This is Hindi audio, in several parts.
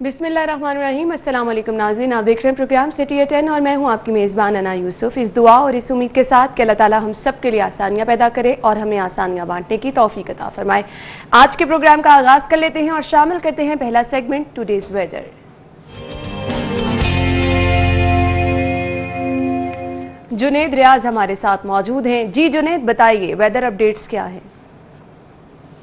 बिस्मिल्लाहिर्रहमानिर्रहीम। अस्सलाम वालेकुम नाज़रीन, आप देख रहे हैं प्रोग्राम सिटी एट 10 और मैं हूं आपकी मेज़बान अना यूसुफ। इस दुआ और इस उम्मीद के साथ कि अल्लाह ताला हम सब के लिए आसानियां पैदा करे और हमें आसानियां बांटने की तौफीक अता फरमाए। आज के प्रोग्राम का आगाज़ कर लेते हैं और शामिल करते हैं पहला सेगमेंट टुडेज़ वेदर। जुनेद रियाज हमारे साथ मौजूद हैं। जी जुनेद, बताइए वेदर अपडेट्स क्या है?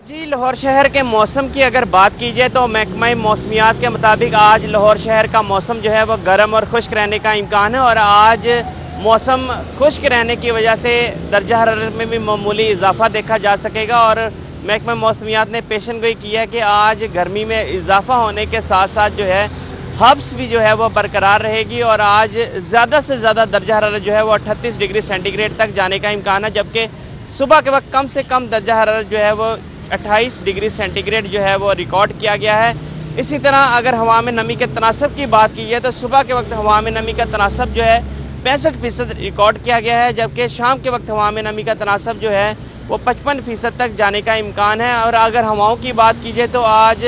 जी, लाहौर शहर के मौसम की अगर बात की जाए तो महकमा मौसमियात के मुताबिक आज लाहौर शहर का मौसम जो है वह गर्म और खुश्क रहने का इम्कान है और आज मौसम खुश्क रहने की वजह से दर्जा हरारत में भी मामूली इजाफा देखा जा सकेगा। और महकमा मौसमियात ने पेशन गोई की है कि आज गर्मी में इजाफा होने के साथ साथ जो है हब्स भी जो है वह बरकरार रहेगी और आज ज़्यादा से ज़्यादा दर्जा हरारत जो है वह 38 डिग्री सेंटीग्रेड तक जाने का इम्कान है, जबकि सुबह के वक्त कम से कम दर्जा हरारत जो है वह 28 डिग्री सेंटीग्रेड जो है वो रिकॉर्ड किया गया है। इसी तरह अगर हवा में नमी के तनासब की बात की जाए तो सुबह के वक्त हवा में नमी का तनासब जो है 65% रिकॉर्ड किया गया है, जबकि शाम के वक्त हवा में नमी का तनासब जो है वो 55% तक जाने का इम्कान है। और अगर हवाओं की बात की जाए तो आज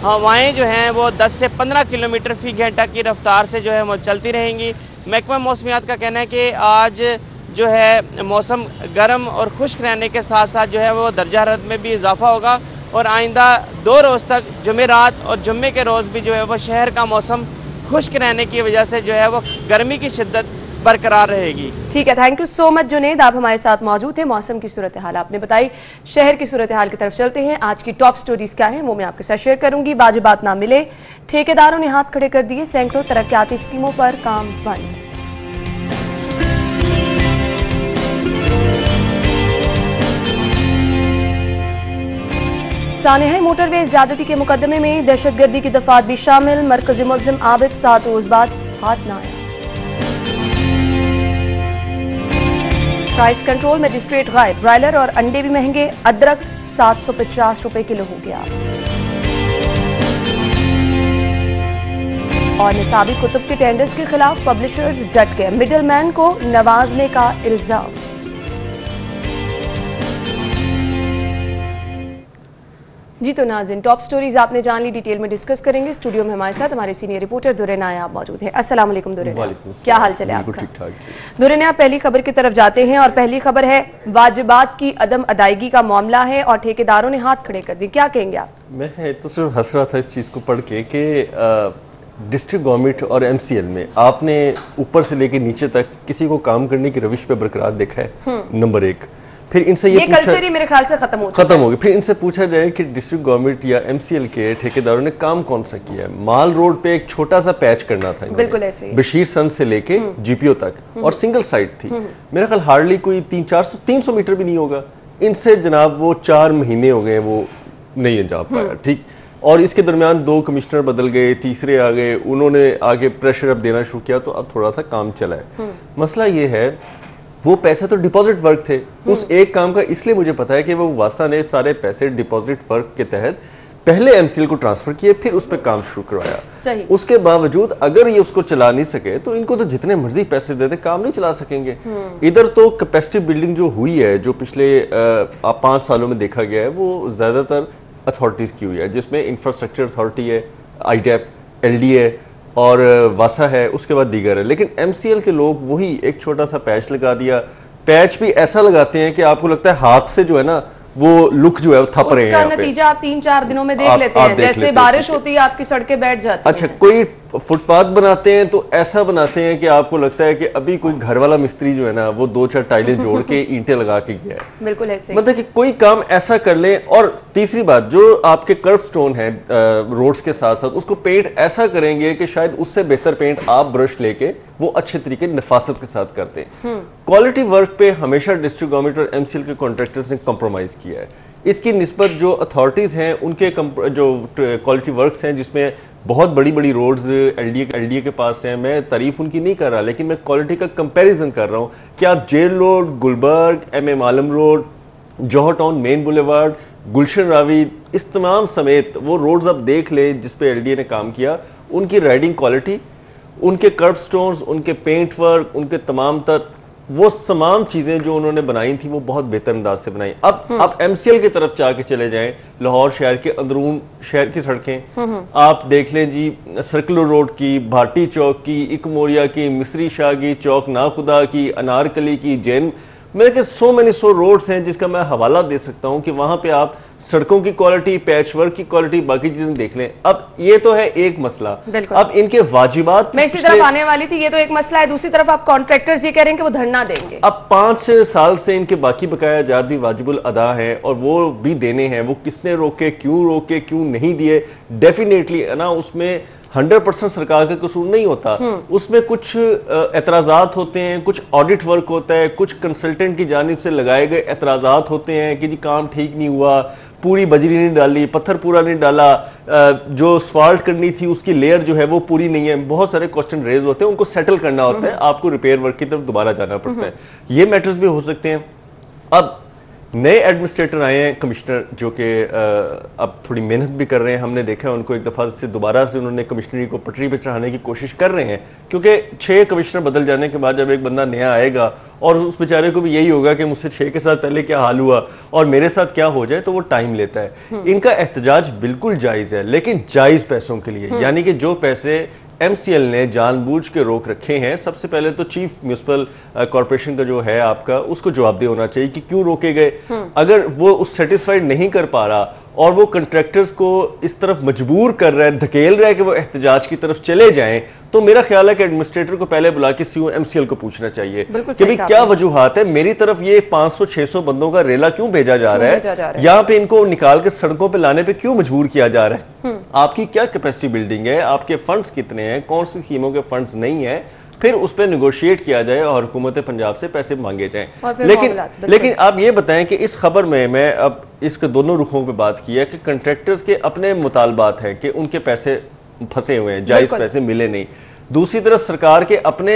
हवाएं जो हैं वो 10 से 15 किलोमीटर फी घंटा की रफ्तार से जो है वो चलती रहेंगी। महकमा मौसमियात का कहना है कि आज जो है मौसम गर्म और खुश्क रहने के साथ साथ जो है वो दर्जा हरारत में भी इजाफा होगा और आइंदा 2 रोज़ तक जुमेरात और जुम्मे के रोज़ भी जो है वो शहर का मौसम खुश्क रहने की वजह से जो है वो गर्मी की शिद्दत बरकरार रहेगी। ठीक है, thank you so much Junaid, आप हमारे साथ मौजूद थे। मौसम की सूरत हाल आपने बताई, शहर की सूरत हाल की तरफ चलते हैं। आज की टॉप स्टोरीज क्या है वो मैं आपके साथ शेयर करूंगी। वाजिबात ना मिले, ठेकेदारों ने हाथ खड़े कर दिए, सैकड़ों तरक्याती स्कीमों पर काम बंद। सानेहा मोटरवे ज्यादती के मुकदमे में दहशतगर्दी की दफात भी शामिल, मरकजी मुल्जिम आबिद 7 रोज बाद हाथ न आया। प्राइस कंट्रोल मजिस्ट्रेट गायब, ब्रायलर और अंडे भी महंगे, अदरक 750 रुपए किलो हो गया। और निसाबी कुतुब के टेंडर्स के खिलाफ पब्लिशर्स डट गए, मिडलमैन को नवाजने का इल्जाम। जी तो नाज़रीन, टॉप स्टोरीज आपने जान ली, डिटेल में डिस्कस करेंगे। स्टूडियो में हमारे साथ हमारे सीनियर रिपोर्टर दुर्रे नायाब मौजूद हैं। अस्सलाम वालेकुम दुर्रे नायाब, क्या हाल चले आपका? ठीक ठाक। दुर्रे नायाब, पहली खबर की तरफ जाते हैं और पहली खबर है वाजिबात की अदम अदायगी का मामला है और ठेकेदारों ने हाथ खड़े कर दिए। क्या कहेंगे आप? मैं तो सिर्फ हंस रहा था इस चीज़ को पढ़ के कि डिस्ट्रिक्ट गवर्नमेंट और MCL में आपने ऊपर से लेके नीचे तक किसी को काम करने की रविश पे बरकरार देखा है? नंबर 1। फिर इनसे ये कल्चर ही मेरे ख्याल से खत्म हो गया। फिर इनसे पूछा जाए कि डिस्ट्रिक्ट गवर्नमेंट या MCL के ठेकेदारों ने काम कौन सा किया है? माल रोड पे एक छोटा सा पैच करना था, बिल्कुल ऐसे ही, बशीर सन से लेके GPO तक, और सिंगल साइड थी। मेरा ख्याल हार्डली कोई 300 मीटर भी नहीं होगा। इनसे जनाब वो 4 महीने हो गए वो नहीं अंजाम पाया। ठीक, और इसके दरमियान 2 कमिश्नर बदल गए, तीसरे आ गए, उन्होंने आगे प्रेशर अब देना शुरू किया तो अब थोड़ा सा काम चला है। मसला ये है वो पैसे तो डिपॉजिट वर्क थे उस एक काम का, इसलिए मुझे पता है कि वो वासा ने सारे पैसे डिपॉजिट वर्क के तहत पहले MCL को ट्रांसफर किए, फिर उस पर काम शुरू करवाया। उसके बावजूद अगर ये उसको चला नहीं सके तो इनको तो जितने मर्जी पैसे देते काम नहीं चला सकेंगे। इधर तो कैपेसिटी बिल्डिंग जो हुई है, जो पिछले 5 सालों में देखा गया है, वो ज्यादातर अथॉरिटीज की हुई है, जिसमें इंफ्रास्ट्रक्चर अथॉरिटी है, IDEP, LD है और वासा है, उसके बाद दीगर है। लेकिन MCL के लोग वही एक छोटा सा पैच लगा दिया। पैच भी ऐसा लगाते हैं कि आपको लगता है हाथ से जो है ना वो लुक जो है वो थप रहे हैं। उसका नतीजा आप 3-4 दिनों में देख लेते हैं, जैसे बारिश होती है आपकी सड़कें बैठ जाती हैं। अच्छा, कोई फुटपाथ बनाते हैं तो ऐसा बनाते हैं कि आपको लगता है कि अभी कोई घर वाला मिस्त्री जो है ना वो 2-4 टाइलें जोड़ के ईंटें लगा के गया है। बिल्कुल ऐसे, मतलब कि कोई काम ऐसा कर ले। और तीसरी बात, जो आपके कर्व स्टोन है रोड्स के साथ साथ, उसको पेंट ऐसा करेंगे कि शायद उससे बेहतर पेंट आप ब्रश लेके वो अच्छे तरीके नफासत के साथ करते हैं। क्वालिटी वर्क पे हमेशा डिस्ट्रिक्ट गवर्नमेंट और MCL के कॉन्ट्रैक्टर्स ने कॉम्प्रोमाइज किया है। इसकी निस्बत जो अथॉरिटीज़ हैं उनके जो क्वालिटी वर्क्स हैं, जिसमें बहुत बड़ी बड़ी रोड्स LDA के पास हैं, मैं तारीफ उनकी नहीं कर रहा, लेकिन मैं क्वालिटी का कंपैरिजन कर रहा हूँ कि आप जेल रोड, गुलबर्ग, MM आलम रोड, जौहर टाउन मेन बुलेवार्ड, गुलशन रावी, इस तमाम समेत वो रोड्स आप देख ले जिस पे LDA ने काम किया, उनकी राइडिंग क्वालिटी, उनके कर्ब स्टोन्स, उनके पेंट वर्क, उनके तमाम तर वो तमाम चीजें जो उन्होंने बनाई थी वो बहुत बेहतर अंदाज से बनाई। अब MCL की तरफ जाके चले जाएं, लाहौर शहर के अंदरून शहर की सड़कें आप देख लें जी, सर्कुलर रोड की, भाटी चौक की, इकमोरिया की, मिस्री शाह की, चौक नाखुदा की, अनारकली की, जैन, मेरे के सौ रोड्स हैं जिसका मैं हवाला दे सकता हूं कि वहां पे आप सड़कों की क्वालिटी, पैचवर्क की क्वालिटी, बाकी चीजें देख लें। अब ये तो है एक मसला, अब इनके वाजिबात, मैं इसी तरफ आने वाली थी, ये तो एक मसला है। दूसरी तरफ आप कॉन्ट्रैक्टर्स ये कह रहे हैं कि वो धरना देंगे। अब 5 साल से इनके बाकी बकाया जात भी वाजिबुल अदा है और वो भी देने हैं। वो किसने रोके, क्यों नहीं दिए, डेफिनेटली ना उसमें 100% सरकार का कसूर नहीं होता, उसमें कुछ एतराज़ात होते हैं, कुछ ऑडिट वर्क होता है, कुछ कंसल्टेंट की जानिब से लगाए गए एतराज़ात होते हैं कि जी काम ठीक नहीं हुआ, पूरी बजरी नहीं डाली, पत्थर पूरा नहीं डाला, जो स्वाल्ट करनी थी उसकी लेयर जो है वो पूरी नहीं है, बहुत सारे क्वेश्चन रेज होते हैं, उनको सेटल करना होता है, आपको रिपेयर वर्क की तरफ दोबारा जाना पड़ता है। ये मैटर्स भी हो सकते हैं। अब नए एडमिनिस्ट्रेटर आए हैं, कमिश्नर, जो कि अब थोड़ी मेहनत भी कर रहे हैं। हमने देखा है उनको एक दफ़ा से दोबारा से उन्होंने कमिश्नरी को पटरी पर चढ़ाने की कोशिश कर रहे हैं, क्योंकि 6 कमिश्नर बदल जाने के बाद जब एक बंदा नया आएगा और उस बेचारे को भी यही होगा कि मुझसे 6 के साथ पहले क्या हाल हुआ और मेरे साथ क्या हो जाए, तो वो टाइम लेता है। इनका एहतजाज बिल्कुल जायज़ है, लेकिन जायज़ पैसों के लिए, यानी कि जो पैसे MCL ने जानबूझ के रोक रखे हैं, सबसे पहले तो चीफ म्यूनिसिपल कॉर्पोरेशन का जो है आपका, उसको जवाबदेह होना चाहिए कि क्यों रोके गए। अगर वो उस सेटिस्फाइड नहीं कर पा रहा और वो कंट्रैक्टर्स को इस तरफ मजबूर कर रहा है, धकेल रहा है कि वो एहतजाज की तरफ चले जाएं, तो मेरा ख्याल है कि एडमिनिस्ट्रेटर को पहले बुला के CO MCL को पूछना चाहिए कि भाई क्या वजूहात है, मेरी तरफ ये 500-600 बंदों का रेला क्यों भेजा जा रहा है, यहाँ पे इनको निकाल के सड़कों पे लाने पे क्यों मजबूर किया जा रहा है, आपकी क्या कैपेसिटी बिल्डिंग है, आपके फंड्स कितने हैं, कौन सी स्कीमों के फंड्स नहीं है, फिर उस पर निगोशिएट किया जाए और हुकूमत पंजाब से पैसे मांगे जाएं। लेकिन आप ये बताएं कि इस खबर में मैं अब इसके दोनों रुखों पे बात की है कि कंट्रैक्टर्स के अपने मुतालबात हैं कि उनके पैसे फंसे हुए हैं, जायज़ पैसे मिले नहीं। दूसरी तरफ सरकार के अपने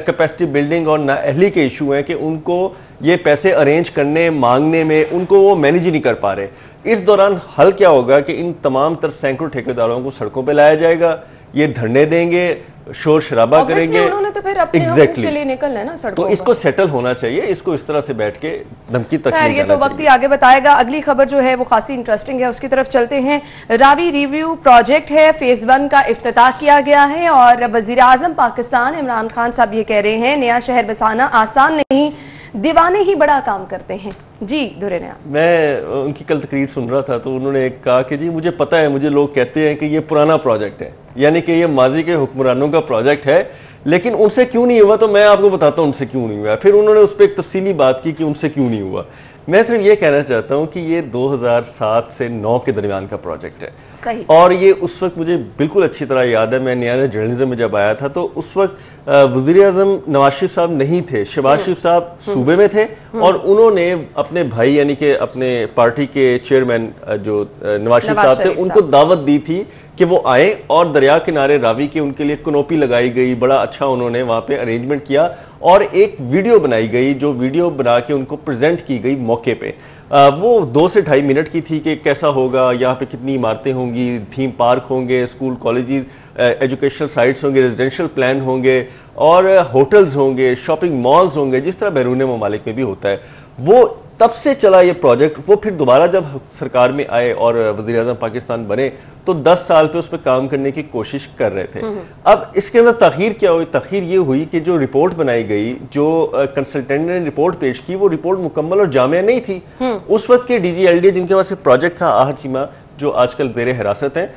कैपेसिटी बिल्डिंग और नाअहली के इशू हैं कि उनको ये पैसे अरेंज करने, मांगने में उनको वो मैनेज ही नहीं कर पा रहे। इस दौरान हल क्या होगा कि इन तमाम तर सैकड़ों ठेकेदारों को सड़कों पर लाया जाएगा, ये धरने देंगे, शोर शराबा करेंगे, उन्होंने तो फिर अपने exactly. के लिए निकलना है ना सड़कों तो इसको सेटल होना चाहिए, इसको इस तरह से बैठ के धमकी तक नहीं ये तो वक्त ही आगे बताएगा। अगली खबर जो है वो खासी इंटरेस्टिंग है, उसकी तरफ चलते हैं। रावी रिव्यू प्रोजेक्ट है, फेज 1 का इफ्तिताह किया गया है और वजीर आजम पाकिस्तान इमरान खान साहब ये कह रहे हैं नया शहर बसाना आसान नहीं, दीवाने ही बड़ा काम करते हैं। जी दुरेनिया, मैं उनकी कल तकरीर सुन रहा था तो उन्होंने कहा कि जी मुझे पता है, मुझे लोग कहते हैं कि ये पुराना प्रोजेक्ट है, यानी कि ये माजी के हुक्मरानों का प्रोजेक्ट है, लेकिन उनसे क्यों नहीं हुआ, तो मैं आपको बताता हूँ उनसे क्यों नहीं हुआ। फिर उन्होंने उस पर एक तफसीली बात की कि उनसे क्यों नहीं हुआ। मैं सिर्फ ये कहना चाहता हूँ कि ये 2007 से 9 के दरमियान का प्रोजेक्ट है सही। और ये उस वक्त मुझे बिल्कुल अच्छी तरह याद है, मैं नया जर्नलिज्म में जब आया था तो उस वक्त वज़ीर आज़म नवाज शरीफ साहब नहीं थे, शहबाज शरीफ साहब सूबे में थे और उन्होंने अपने भाई यानी कि अपने पार्टी के चेयरमैन जो नवाज शरीफ साहब थे, उनको दावत दी थी कि वो आए और दरिया किनारे रावी के उनके लिए कनोपी लगाई गई, बड़ा अच्छा उन्होंने वहाँ पे अरेंजमेंट किया और एक वीडियो बनाई गई, जो वीडियो बना के उनको प्रेजेंट की गई मौके पे। वो 2 से 2.5 मिनट की थी कि कैसा होगा, यहाँ पे कितनी इमारतें होंगी, थीम पार्क होंगे, स्कूल कॉलेजेस, एजुकेशनल साइट्स होंगे, रेजिडेंशियल प्लान होंगे और होटल्स होंगे, शॉपिंग मॉल्स होंगे, जिस तरह बैरून ममालिक में भी होता है। वो तब से चला ये प्रोजेक्ट। वो फिर दोबारा जब सरकार में आए और वज़ीर आज़म पाकिस्तान बने तो 10 साल पे उस पर काम करने की कोशिश कर रहे थे। अब इसके अंदर तख़ीर क्या हुई? तख़ीर ये हुई कि जो रिपोर्ट बनाई गई, जो कंसल्टेंट ने रिपोर्ट पेश की, वो रिपोर्ट मुकम्मल और जामिया नहीं थी। उस वक्त के DG LD जिनके पास प्रोजेक्ट था, आहा चीमा, जो आजकल ज़ेर हिरासत हैं,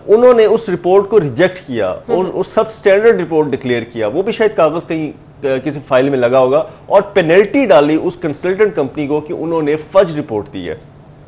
उन्होंने उस रिपोर्ट को रिजेक्ट किया और उस सब स्टैंडर्ड रिपोर्ट डिक्लेयर किया। वो भी शायद कागज़ कहीं किसी फाइल में लगा होगा और पेनल्टी डाली उस कंसल्टेंट कंपनी को कि उन्होंने फर्ज रिपोर्ट दी है।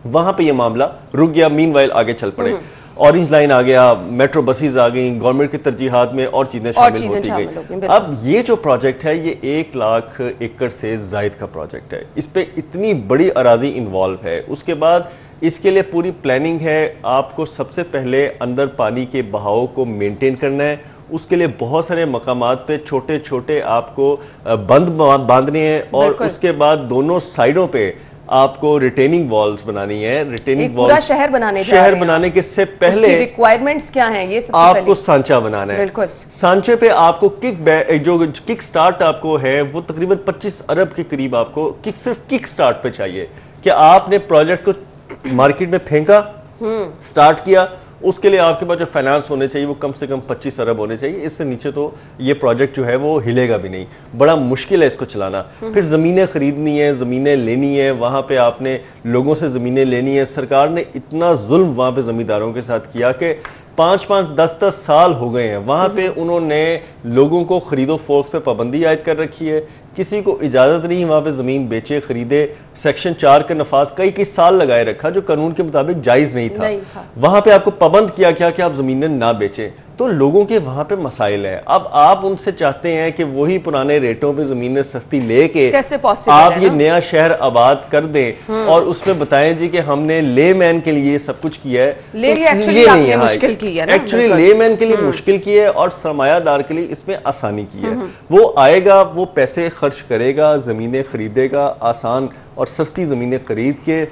वहां पे ये मामला रुक गया। मीनवाइल आगे चल पड़े, ऑरेंज लाइन आ गया, मेट्रो बसेस आ गई, गवर्नमेंट की तरजीहात में और चीजें शामिल होती गई। अब ये जो प्रोजेक्ट है ये 1 लाख एकड़ से जायद का प्रोजेक्ट है। इस पे इतनी बड़ी अराजी इन्वॉल्व है। उसके बाद इसके लिए पूरी प्लानिंग है। आपको सबसे पहले अंदर पानी के बहाव को मेंटेन करना है। उसके लिए बहुत सारे मकामात पे छोटे छोटे आपको बंद बांधने हैं और उसके बाद दोनों साइडों पे आपको रिटेनिंग वॉल्स बनानी है, रिटेनिंग पूरा शहर बनाने के से पहले रिक्वायरमेंट्स क्या हैं ये सबसे आपको सांचा बनाना है। बिल्कुल। सांचे पे आपको जो किक स्टार्ट आपको है वो तकरीबन 25 अरब के करीब आपको सिर्फ किक स्टार्ट पे चाहिए कि आपने प्रोजेक्ट को मार्केट में फेंका, स्टार्ट किया, उसके लिए आपके पास जो फाइनेंस होने चाहिए वो कम से कम 25 अरब होने चाहिए। इससे नीचे तो ये प्रोजेक्ट जो है वो हिलेगा भी नहीं, बड़ा मुश्किल है इसको चलाना। फिर ज़मीनें खरीदनी है, ज़मीनें लेनी है, वहाँ पे आपने लोगों से ज़मीनें लेनी है। सरकार ने इतना जुल्म वहाँ पे ज़मींदारों के साथ किया कि 5-5, 10-10 साल हो गए हैं। वहाँ पे उन्होंने लोगों को खरीदो फरोख्त पे पाबंदी आयद कर रखी है, किसी को इजाज़त नहीं वहाँ पे ज़मीन बेचे खरीदे। सेक्शन 4 का नफाज कई साल लगाए रखा जो कानून के मुताबिक जायज़ नहीं था। वहाँ पे आपको पाबंद किया क्या कि आप ज़मीनें ना बेचें, तो लोगों के वहाँ पे मसाइल हैं। अब आप उनसे चाहते हैं कि वही पुराने रेटों पे ज़मीनें सस्ती लेके आप ये नया शहर आबाद कर दें और उसमें बताएं जी कि हमने लेमैन के लिए सब कुछ किया है। एक्चुअली लेमैन के लिए मुश्किल की है और सरमायादार के लिए इसमें आसानी की है। वो आएगा, वो पैसे खर्च करेगा, ज़मीनें खरीदेगा, आसान और सस्ती ज़मीनें खरीद के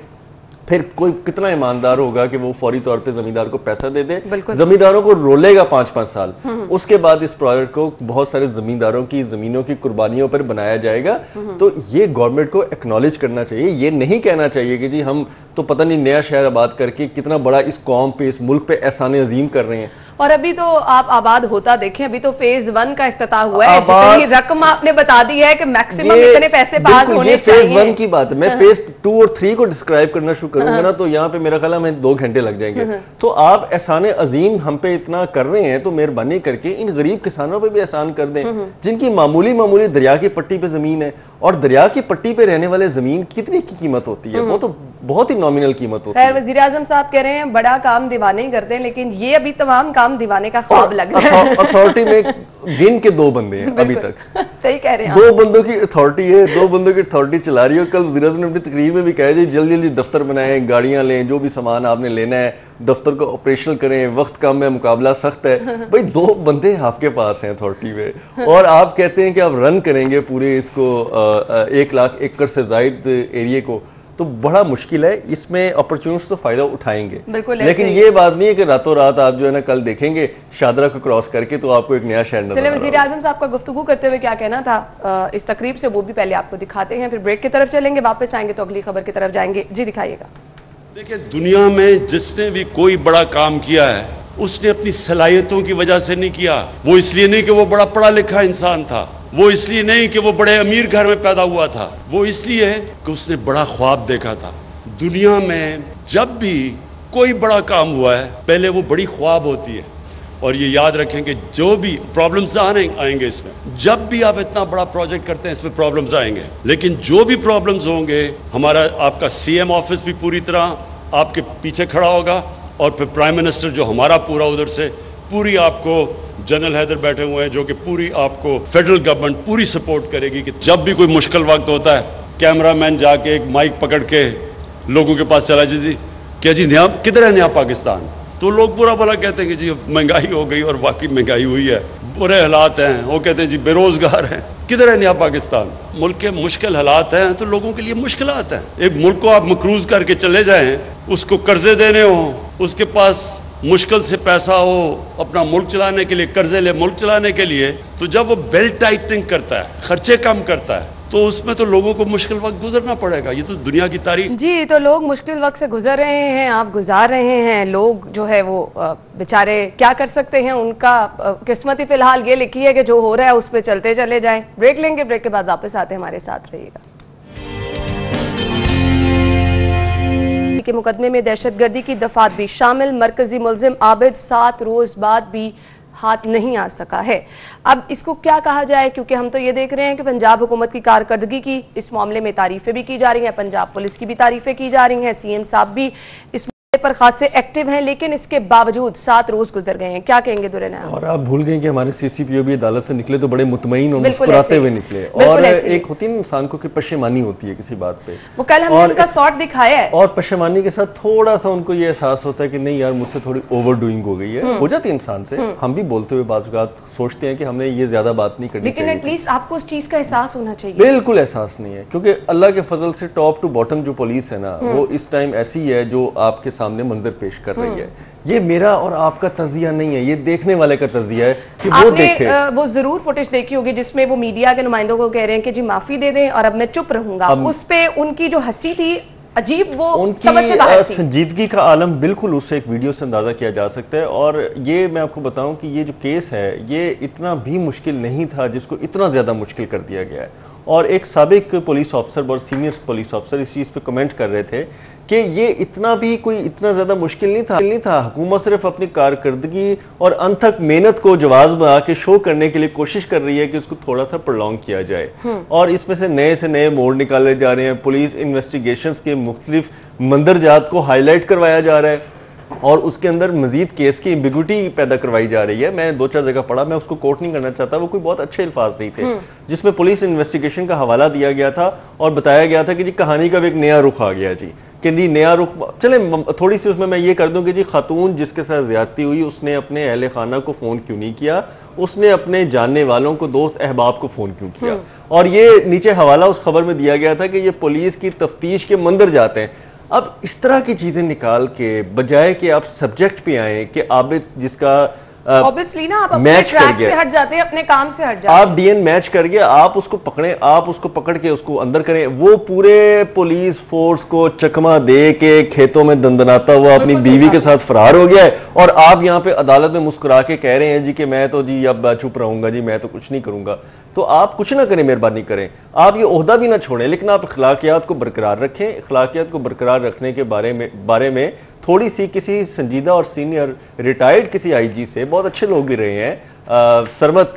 फिर कोई कितना ईमानदार होगा कि वो फौरी तौर पे जमींदार को पैसा दे दे। जमींदारों को रोलेगा 5-5 साल, उसके बाद इस प्रोजेक्ट को बहुत सारे जमींदारों की जमीनों की कुर्बानियों पर बनाया जाएगा। तो ये गवर्नमेंट को एक्नॉलेज करना चाहिए, ये नहीं कहना चाहिए कि जी हम तो पता नहीं नया शहर आबाद करके कितना बड़ा इस कौम पे, इस मुल्क पे एहसान अजीम कर रहे हैं। और अभी तो आप आबाद होता देखें, अभी तो फेज 1 का इफ्तिताह हुआ है, जितनी रकम आपने बता दी है कि मैक्सिमम इतने पैसे पास होने चाहिए। फेज 1 की बात है, मैं फेज 2 और 3 को डिस्क्राइब करना शुरू करूंगा ना तो यहाँ पे मेरा ख्याल हमें 2 घंटे लग जाएंगे। तो आप एहसान अजीम हम पे इतना कर रहे हैं तो मेहरबानी करके इन गरीब किसानों पे भी एहसान कर दें जिनकी मामूली दरिया की पट्टी पे जमीन है। और दरिया की पट्टी पे रहने वाले जमीन कितनी की कीमत होती है, वो तो बहुत ही नॉमिनल कीमत होती है। खैर वज़ीर आज़म साहब कह रहे हैं बड़ा काम दीवाने ही करते हैं, लेकिन ये अभी तमाम काम दीवाने का ख्वाब लग रहा है। अथॉरिटी में गिन के 2 बंदे हैं अभी तक। सही कह रहे हैं, 2 बंदों की अथॉरिटी है, 2 बंदों की अथॉरिटी चला रही है। कल वज़ीर आज़म ने अपनी तकरीर में भी कहा जी जल्दी जल्दी दफ्तर बनाएं, गाड़ियां लें, जो भी सामान आपने लेना है दफ्तर को ऑपरेशनल करें, वक्त कम है, मुकाबला सख्त है। भाई 2 बंदे आपके पास हैं अथॉरिटी में और आप कहते हैं कि आप रन करेंगे पूरे इसको 1 लाख एकड़ से ज़ायद एरिए को, तो बड़ा मुश्किल है। इसमें अपॉर्चुनिटीज तो फायदा उठाएंगे, लेकिन ये बात नहीं है कि रातों रात आप जो है ना कल देखेंगे शादरा को क्रॉस करके तो आपको एक नया शहर नजर आ रहा है। वज़ीर आज़म साहब का गुफ्तगू करते हुए क्या कहना था इस तकरीब से, वो भी पहले आपको दिखाते हैं, फिर ब्रेक की तरफ चलेंगे, वापस आएंगे तो अगली खबर की तरफ जाएंगे। जी दिखाइएगा। देखिए, दुनिया में जिसने भी कोई बड़ा काम किया है उसने अपनी सलाहियतों की वजह से नहीं किया। वो इसलिए नहीं कि वो बड़ा पढ़ा लिखा इंसान था, वो इसलिए नहीं कि वो बड़े अमीर घर में पैदा हुआ था, वो इसलिए कि उसने बड़ा ख्वाब देखा था। दुनिया में जब भी कोई बड़ा काम हुआ है पहले वो बड़ी ख्वाब होती है। और ये याद रखें कि जो भी प्रॉब्लम्स आएंगे इसमें, जब भी आप इतना बड़ा प्रोजेक्ट करते हैं इसमें प्रॉब्लम्स आएंगे, लेकिन जो भी प्रॉब्लम्स होंगे हमारा आपका सीएम ऑफिस भी पूरी तरह आपके पीछे खड़ा होगा और फिर प्राइम मिनिस्टर जो हमारा पूरा उधर से पूरी आपको जनरल हैदर बैठे हुए हैं जो कि पूरी आपको फेडरल गवर्नमेंट पूरी सपोर्ट करेगी कि जब भी कोई मुश्किल वक्त होता है कैमरामैन जाके एक माइक पकड़ के लोगों के पास चला जी क्या जी नया किधर है नया पाकिस्तान, तो लोग पूरा भला कहते हैं कि जी महंगाई हो गई और वाकई महंगाई हुई है, बुरे हालात हैं। वो कहते हैं जी बेरोजगार हैं, किधर है नया पाकिस्तान। मुल्क के मुश्किल हालात हैं तो लोगों के लिए मुश्किलात हैं। एक मुल्क को आप मकरूज करके चले जाएं, उसको कर्जे देने हो, उसके पास मुश्किल से पैसा हो अपना मुल्क चलाने के लिए, कर्जे ले मुल्क चलाने के लिए, तो जब वो बेल्ट टाइटनिंग करता है, खर्चे कम करता है, तो उसमें तो लोगों को मुश्किल वक्त गुजरना पड़ेगा। ये तो दुनिया की तारीख। जी, तो लोग मुश्किल वक्त से गुजर रहे हैं, आप गुजार रहे हैं, लोग जो है वो बेचारे क्या कर सकते हैं, उनका किस्मत ही फिलहाल ये लिखी है कि जो हो रहा है उस पर चलते चले जाएं। ब्रेक लेंगे, ब्रेक के बाद वापस आते हैं, हमारे साथ रहिएगा। के मुकदमे में दहशतगर्दी की दफात भी शामिल, मरकजी मुलजिम आबिद 7 रोज बाद भी हाथ नहीं आ सका है। अब इसको क्या कहा जाए, क्योंकि हम तो ये देख रहे हैं कि पंजाब हुकूमत की कारकर्दगी की इस मामले में तारीफें भी की जा रही हैं, पंजाब पुलिस की भी तारीफें की जा रही हैं, सीएम साहब भी इस पर खास से एक्टिव हैं, लेकिन इसके बावजूद 7 रोज गुजर गए हैं। क्या कहेंगे दुरेना? और आप भूल गए कि हमारे CCPO भी अदालत से निकले तो बड़े मुतमईन और मुस्कुराते हुए निकले। और एक होती है इंसान को कि पशेमानी होती है किसी बात पे, वो कल हमने उनका शॉट दिखाया है, और पशेमानी के साथ थोड़ा सा उनको ये एहसास होता है कि नहीं यार मुझसे थोड़ी ओवर डूइंग हो गई है। हो जाती है इंसान से, हम भी बोलते हुए बात सोचते हैं कि हमने ये ज्यादा बात नहीं करनी, लेकिन एटलीस्ट आपको उस चीज का एहसास होना चाहिए। बिल्कुल एहसास नहीं है, क्योंकि अल्लाह के फजल से टॉप टू बॉटम जो पुलिस है ना, वो इस टाइम ऐसी है जो आपके सामने मंजर पेश कर रही है। ये मेरा और आपका तजिया नहीं है, ये देखने वाले का तजिया है कि वो देखे। वो जरूर फुटेज देखी होगी जिसमें वो मीडिया के नुमाइंदों को कह रहे हैं कि जी माफी दे दें और अब मैं चुप रहूंगा। उस पे उनकी जो हंसी थी अजीब, वो उनकी संजीदगी का आलम बिल्कुल उससे एक वीडियो से अंदाजा किया जा सकता है। और ये मैं आपको बताऊं कि ये जो केस है ये इतना भी मुश्किल नहीं था जिसको इतना ज्यादा मुश्किल कर दिया गया है। और एक साबिक पुलिस ऑफिसर और सीनियर पुलिस ऑफिसर इस चीज़ पे कमेंट कर रहे थे कि ये इतना भी कोई इतना ज़्यादा मुश्किल नहीं था। हुकूमत सिर्फ अपनी कारकर्दगी और अनथक मेहनत को जवाब बना के शो करने के लिए कोशिश कर रही है कि उसको थोड़ा सा प्रोलॉन्ग किया जाए। और इसमें से नए मोड़ निकाले जा रहे हैं। पुलिस इन्वेस्टिगेशंस के मुख्तलिफ मंदरजात को हाईलाइट करवाया जा रहा है और उसके अंदर मजीद केस की एम्बिग्विटी पैदा करवाई जा रही है। मैं 2-4 जगह पढ़ा, मैं उसको कोट नहीं करना चाहता, वो कोई बहुत अच्छे अल्फाज नहीं थे, जिसमें पुलिस इन्वेस्टिगेशन का हवाला दिया गया था और बताया गया था कि जी कहानी का भी एक नया रुख आ गया जी, कि जी नया रुख। चले थोड़ी सी उसमें मैं ये कर दूं कि जी खातून जिसके साथ ज्यादती हुई उसने अपने अहले खाना को फ़ोन क्यों नहीं किया, उसने अपने जानने वालों को, दोस्त अहबाब को फ़ोन क्यों किया। और ये नीचे हवाला उस खबर में दिया गया था कि ये पुलिस की तफ्तीश के मंदिर जाते हैं। अब इस तरह की चीजें निकाल के बजाय कि आप सब्जेक्ट पे आए कि आबिद जिसका ऑब्वियसली ना आप अपने ट्रैक से हट जाते हैं, अपने काम से हट जाते हैं, आप डीएन मैच कर गए, आप उसको पकड़े, आप उसको पकड़ के उसको अंदर करें। वो पूरे पुलिस फोर्स को चकमा दे के खेतों में दंदनाता हुआ अपनी बीवी के साथ फरार हो गया है और आप यहाँ पे अदालत में मुस्कुरा के कह रहे हैं जी कि मैं तो जी अब चुप रहूंगा जी, मैं तो कुछ नहीं करूंगा। तो आप कुछ ना करें, मेहरबानी करें, आप ये ओहदा भी ना छोड़ें, लेकिन आप अखलाकियात को बरकरार रखें। अखलाकियात को बरकरार रखने के बारे में थोड़ी सी किसी संजीदा और सीनियर रिटायर्ड किसी आईजी से, बहुत अच्छे लोग भी रहे हैं सरमत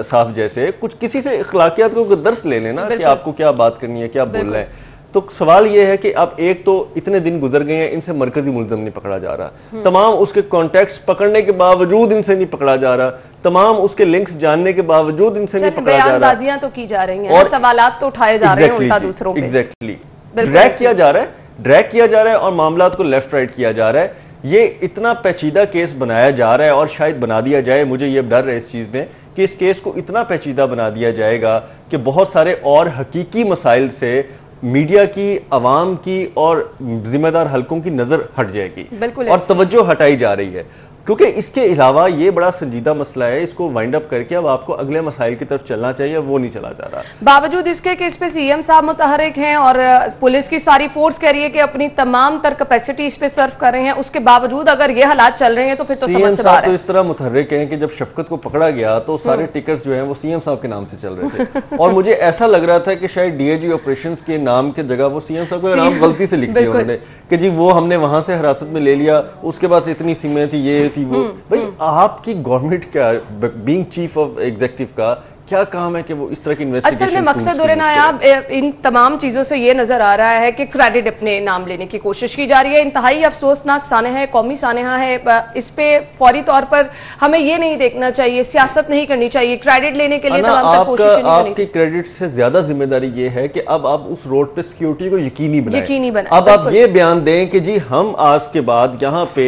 साहब जैसे, कुछ किसी से अखलाकियात को दर्स ले लेना कि आपको क्या बात करनी है, क्या बोलना है। तो सवाल ये है कि अब एक तो इतने दिन गुजर गए हैं, इनसे मरकजी मुल्ज़म नहीं पकड़ा जा रहा, तमाम उसके कॉन्टैक्ट्स पकड़ने के बावजूद इनसे नहीं पकड़ा जा रहा, तमाम उसके लिंक्स जानने के बावजूद इनसे नहीं पकड़ा जा रहा, बयानबाजियां तो की जा रही हैं और सवालात तो उठाए जा रहे हैं उल्टा दूसरों पे। एग्जैक्टली ड्रैग किया जा रहा है और मामलात को लेफ्ट राइट किया जा रहा है। ये इतना पेचीदा केस बनाया जा रहा है और शायद बना दिया जाए, मुझे ये डर है इस चीज़ में कि इस केस को इतना पेचीदा बना दिया जाएगा कि बहुत सारे और हकीकी मसाइल से मीडिया की, अवाम की और जिम्मेदार हलकों की नजर हट जाएगी और तवज्जो हटाई जा रही है। क्योंकि इसके अलावा ये बड़ा संजीदा मसला है, इसको वाइंड अप करके अब आपको अगले मसाइल की तरफ चलना चाहिए, वो नहीं चला जा रहा। बावजूद इसके कि इस पे सीएम साहब मुतहरिक हैं और पुलिस की सारी फोर्स कह रही है कि अपनी तमाम तर कैपेसिटी इस पे सर्व कर रहे हैं, उसके बावजूद अगर ये हालात चल रहे हैं तो फिर तो सीएम साहब तो इस तरह मुतहरिक हैं कि जब शफकत को पकड़ा गया तो सारे टिकट्स जो हैं वो सीएम साहब के नाम से चल रहे थे और मुझे ऐसा लग रहा था कि शायद डीआईजी ऑपरेशंस के नाम की जगह वो सीएम साहब का नाम गलती से लिख दिया उन्होंने कि जी वो हमने वहां से हिरासत में ले लिया, उसके बाद इतनी सीमें थी, ये थी वो। भाई आपकी गवर्नमेंट का बीइंग चीफ ऑफ एग्जीक्यूटिव का क्या काम है कि वो इस तरह की इन्वेस्टिगेशन। असल में मकसद और नायाब इन तमाम चीजों से ये नजर आ रहा है कि क्रेडिट अपने नाम लेने की कोशिश की जा रही है। इंतहाई अफसोसनाक सानहा है, कौमी सानहा है। इस पे फौरी तौर पर हमें ये नहीं देखना चाहिए, सियासत नहीं करनी चाहिए, क्रेडिट लेने के लिए आपकी क्रेडिट से ज्यादा जिम्मेदारी ये है कि अब आप उस रोड पे सिक्योरिटी को यकीनी बनाएं। अब आप ये बयान दें कि जी हम आज के बाद यहाँ पे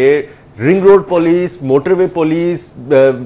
ring road police, motorway police,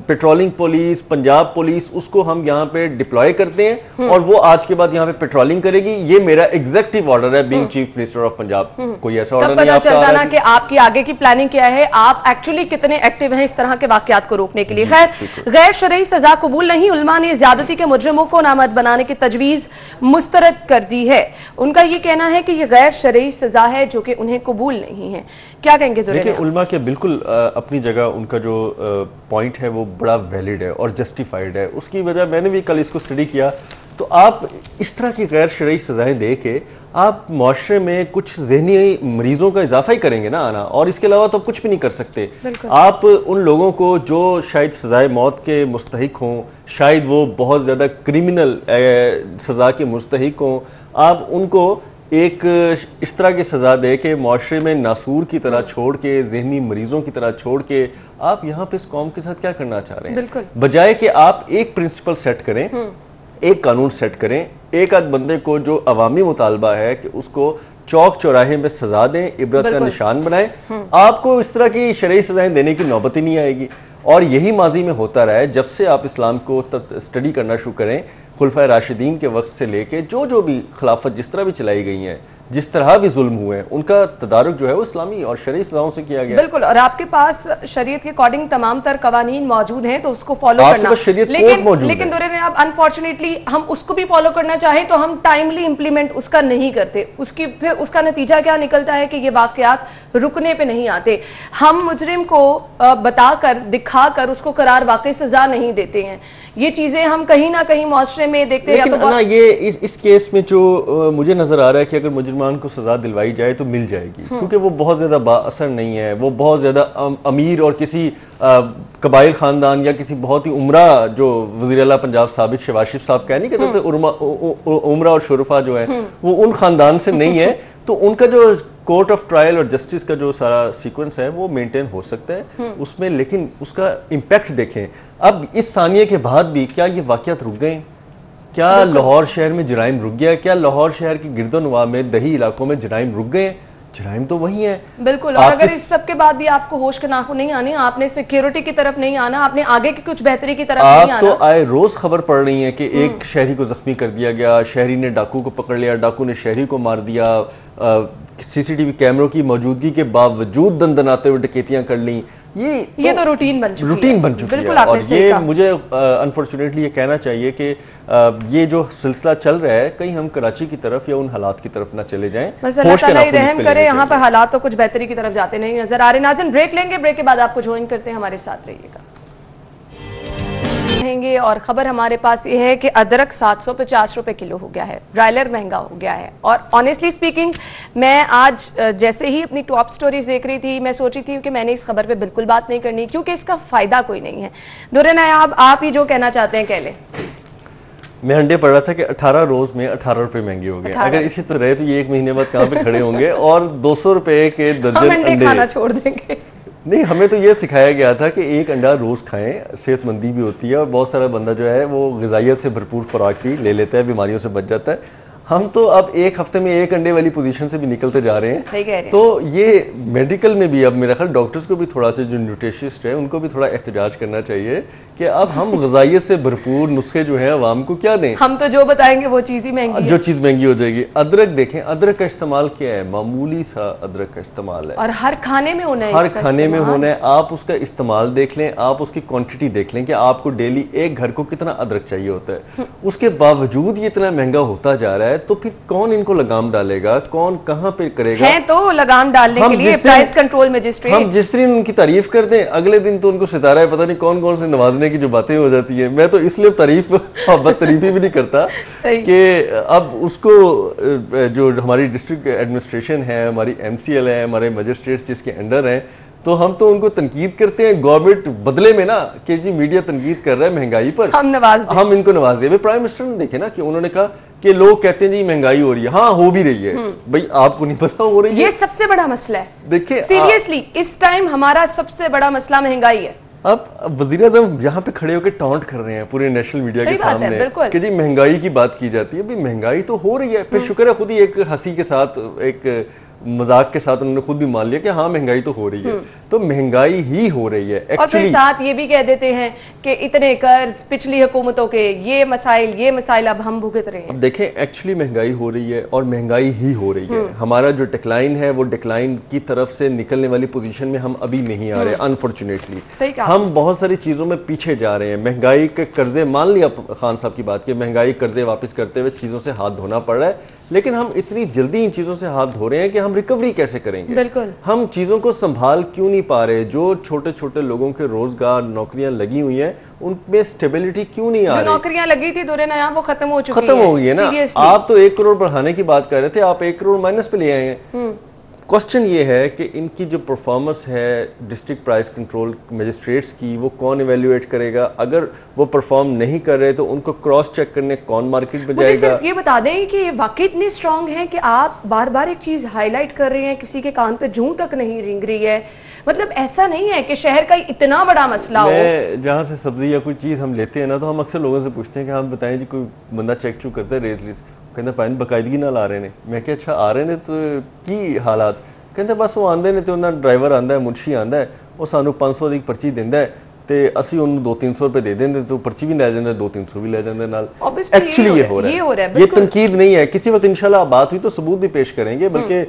patrolling police, Punjab police, उसको हम यहाँ पे डिप्लॉय करते हैं और वो आज के बाद यहाँ पे पेट्रोलिंग करेगी। ये मेरा एग्जीक्यूटिव ऑर्डर है being chief minister of Punjab. कोई ऐसा ऑर्डर नहीं आपका चलता ना कि आपकी आगे की प्लानिंग क्या है, आप एक्चुअली कितने एक्टिव हैं इस तरह के वाकयात को रोकने के लिए। खैर, गैर शरई सजा कबूल नहीं, उलमा ने ज्यादती के मुजरिमों को नामद बनाने की तजवीज मुस्तरद कर दी है। उनका ये कहना है कि ये गैर शरई सजा है जो कि उन्हें कबूल नहीं है। क्या कहेंगे? देखिए, उलमा के बिल्कुल अपनी जगह उनका जो पॉइंट है वो बड़ा वैलिड है और जस्टिफाइड है। उसकी वजह मैंने भी कल इसको स्टडी किया तो आप इस तरह की गैर शरई सजाएं दे के आप माशरे में कुछ जहनी मरीजों का इजाफा ही करेंगे ना आना, और इसके अलावा तो कुछ भी नहीं कर सकते। आप उन लोगों को जो शायद सजाए मौत के मुस्तहिक हों, शायद वो बहुत ज़्यादा क्रिमिनल सज़ा के मुस्तहिक हों, आप उनको एक इस तरह की सज़ा दे कि माशरे में नासूर की तरह छोड़ के, जहनी मरीजों की तरह छोड़ के आप यहाँ पे इस कौम के साथ क्या करना चाह रहे हैं, बजाय कि आप एक प्रिंसिपल सेट करें, एक कानून सेट करें, एक आध बंदे को जो अवामी मुतालबा है कि उसको चौक चौराहे में सजा दें, इबरत का निशान बनाएं, आपको इस तरह की शरई सजाएं देने की नौबत ही नहीं आएगी। और यही माजी में होता रहा है, जब से आप इस्लाम को स्टडी करना शुरू करें, खुलफाए राशिदीन के वक्त से लेके जो भी खिलाफत जिस तरह भी चलाई गई हैं, जिस तरह भी जुल्म हुए हैं, उनका तदारुक जो है वो इस्लामी और शरई सजाओं से किया गया। बिल्कुल, और आपके पास शरीयत के अकॉर्डिंग तमाम तर कवानीन मौजूद हैं, तो उसको फॉलो करना, लेकिन दुरे में आप अनफॉर्चुनेटली हम उसको भी फॉलो करना चाहे तो हम टाइमली इंप्लीमेंट उसका नहीं करते। फिर उसका नतीजा क्या निकलता है कि ये वाकयात रुकने पे नहीं आते। हम मुजरिम को बताकर, दिखाकर उसको करार वाकई सजा नहीं देते हैं। ये चीजें हम कहीं ना कहीं मुआशरे में देखते हैं। लेकिन ना ये इस केस में जो मुझे नजर आ रहा है कि अगर मुजरिमान को सजा दिलवाई जाए तो मिल जाएगी, क्योंकि वो बहुत ज्यादा बाअसर नहीं है, वो बहुत ज्यादा अमीर और किसी कबाइल खानदान या किसी बहुत ही उमरा, जो वज़ीर आला पंजाब साबिक शहबाज शरीफ साहब कह नहीं कहते थे उमरा और शुरफा जो है वो उन खानदान से नहीं है, तो उनका जो कोर्ट ऑफ ट्रायल और जस्टिस का जो सारा सीक्वेंस है वो मेंटेन हो सकता है उसमें। लेकिन उसका इम्पैक्ट देखें, अब इस सानिये के बाद भी क्या ये वाकयात रुक गए? क्या लाहौर शहर में जराइम रुक गया? क्या लाहौर शहर के गिरदोनवा में, दही इलाकों में जराइम रुक गए? जराइम तो वही है। बिल्कुल, और अगर इस सब के बाद भी आपको होश के नाखून नहीं आने, आपने सिक्योरिटी की तरफ नहीं आना, आपने आगे की कुछ बेहतरी की तरफ नहीं आना। आप तो आए रोज खबर पढ़ रही है कि एक शहरी को जख्मी कर दिया गया, शहरी ने डाकू को पकड़ लिया, डाकू ने शहरी को मार दिया, सीसीटीवी कैमरों की मौजूदगी के बावजूद दंदनाते हुए डकैतियां कर ली। ये तो रूटीन बन चुकी है। और ये मुझे अनफॉर्चुनेटली ये कहना चाहिए कि ये जो सिलसिला चल रहा है, कहीं हम कराची की तरफ या उन हालात की तरफ ना चले जाएं। बस अल्लाह ताला ही रहम करे, यहाँ पर हालात तो कुछ बेहतरी की तरफ जाते नहीं नजर आ रहे। नाज़रीन, ब्रेक लेंगे, ब्रेक के बाद आपको ज्वाइन करते हैं, हमारे साथ रहिएगा। और खबर हमारे पास ये है कि अदरक 750 रुपए किलो हो गया है, ब्रायलर महंगा हो गया है। और ऑनेस्टली स्पीकिंग, मैं आज जैसे ही अपनी टॉप स्टोरीज देख रही थी, मैं सोच रही थी कि मैंने इस खबर पे बिल्कुल बात नहीं करनी, क्योंकि इसका फायदा कोई नहीं है। दुर्रे नायाब, आप ही जो कहना चाहते हैं कह लें। मैं अंडे पढ़ रहा था कि 18 रोज में 18 रुपए महंगे हो गए। अगर इसी तरह रहे तो ये 1 महीने बाद कहाँ पे खड़े होंगे और 200 रुपए के दर्जन अंडे खाना छोड़ देंगे। नहीं, हमें तो ये सिखाया गया था कि एक अंडा रोज़ खाएं, सेहतमंदी भी होती है और बहुत सारा बंदा जो है वो ग़िज़ाइयत से भरपूर खुराक भी ले लेता है, बीमारियों से बच जाता है। हम तो अब एक हफ्ते में 1 अंडे वाली पोजीशन से भी निकलते जा रहे हैं। सही कह रहे हैं। तो ये मेडिकल में भी अब मेरा ख्याल डॉक्टर्स को भी थोड़ा सा, जो न्यूट्रिशिस्ट है उनको भी थोड़ा एहतजाज करना चाहिए कि अब हम ग़िज़ाइयत से भरपूर नुस्खे जो हैं आवाम को क्या दें। हम तो जो बताएंगे वो चीज़ ही महंगी, जो चीज़ महंगी हो जाएगी। अदरक देखें, अदरक का इस्तेमाल क्या है, मामूली सा अदरक का इस्तेमाल है और हर खाने में होना है, हर खाने में होना है। आप उसका इस्तेमाल देख लें, आप उसकी क्वांटिटी देख लें कि आपको डेली एक घर को कितना अदरक चाहिए होता है। उसके बावजूद ये इतना महंगा होता जा रहा है, तो फिर कौन इनको लगाम डालेगा, कौन कहाँ पे करेगा? है तो लगाम डालने के लिए प्राइस कंट्रोल मजिस्ट्रेट। हम जिस दिन उनकी तारीफ करते हैं, अगले दिन तो उनको सितारा है, पता नहीं कौन कौन से नवाजने की जो बातें हो जाती है। मैं तो इसलिए तारीफ और बदतरीफी भी नहीं करता कि अब उसको जो हमारी डिस्ट्रिक्ट एडमिनिस्ट्रेशन है, हमारी MCL है, हमारे मजिस्ट्रेट्स जिसके अंडर हैं, तो हम तो उनको तनकीद करते हैं गवर्नमेंट बदले में ना कि जी मीडिया तनकीद कर रहा है महंगाई पर, हम इनको नवाज दे। प्राइम मिनिस्टर ने देखे ना कि उन्होंने कहा कि लोग कहते हैं जी महंगाई हो रही है, हाँ हो भी रही है, भाई आपको नहीं पता हो रही है। ये सबसे बड़ा मसला है, देखिए सीरियसली इस टाइम हमारा सबसे बड़ा मसला महंगाई है। अब वज़ीर-ए-आज़म यहाँ पे खड़े होकर टॉन्ट कर रहे हैं पूरे नेशनल मीडिया के सामने कि जी महंगाई की बात की जाती है। भाई महंगाई तो हो रही है, फिर शुक्र है खुद ही एक हंसी के साथ, एक मजाक के साथ उन्होंने खुद भी मान लिया कि हाँ महंगाई तो हो रही है। तो महंगाई ही हो रही है और फिर साथ ये भी कह देते हैं कि इतने कर्ज पिछली हुकूमतों के, ये मसाइल अब हम भुगत रहे हैं। अब देखें, एक्चुअली महंगाई हो रही है और महंगाई ही हो रही है। हमारा जो डिक्लाइन है वो डिक्लाइन की तरफ से निकलने वाली पोजीशन में हम अभी नहीं आ रहे, अनफॉर्चुनेटली। हम बहुत सारी चीज़ों में पीछे जा रहे हैं। महंगाई के कर्जे, मान लिया खान साहब की बात की, महंगाई कर्जे वापस करते हुए चीज़ों से हाथ धोना पड़ रहा है, लेकिन हम इतनी जल्दी इन चीज़ों से हाथ धो रहे हैं कि हम रिकवरी कैसे करेंगे? बिल्कुल। हम चीज़ों को संभाल क्यों नहीं पा रहे? जो छोटे छोटे लोगों के रोजगार, नौकरियां लगी हुई हैं, उनमें स्टेबिलिटी क्यों नहीं आ रही? नौकरियां लगी थी दुर्रे नायाब, वो खत्म हो गई है ना। आप तो 1 करोड़ बढ़ाने की बात कर रहे थे, आप 1 करोड़ माइनस पे ले आए हैं। क्वेश्चन ये है कि इनकी जो परफॉर्मेंस है डिस्ट्रिक्ट प्राइस कंट्रोल मजिस्ट्रेट्स की, वो कौन इवेल्युएट करेगा? अगर वो परफॉर्म नहीं कर रहे तो उनको क्रॉस चेक करने कौन मार्केट में मुझे जाएगा? सिर्फ ये बता दें कि ये वाकई इतने स्ट्रांग हैं कि आप बार बार एक चीज़ हाईलाइट कर रहे हैं, किसी के कान पे जूं तक नहीं रिंग रही है। मतलब ऐसा नहीं है कि शहर का इतना बड़ा मसला हो। मैं जहाँ से सब्जी या कोई चीज़ हम लेते हैं ना, तो हम अक्सर लोगों से पूछते हैं कि हम बताएं जी, कोई बंदा चेक चुक करता है रेट लिस्ट, कहते पानी बकायदगी ना ला रहे ने। मैं क्या अच्छा आ रहे ने तो की हालात? कहते बस वो आंदे ने तो उन्होंने ड्राइवर आंदा है, मुंशी आंदा है, वो सानू 500 ਦੀ पर्ची ਦਿੰਦਾ है ਤੇ ਅਸੀਂ ਉਹਨੂੰ 200-300 रुपए दे देंगे तो पर्ची भी ले जाते, 200-300 भी ले जाते नाल। एक्चुअली ये हो रहा है, ये तनकीद नहीं है। किसी वक्त इंशाल्लाह बात हुई तो सबूत भी पेश करेंगे। बल्कि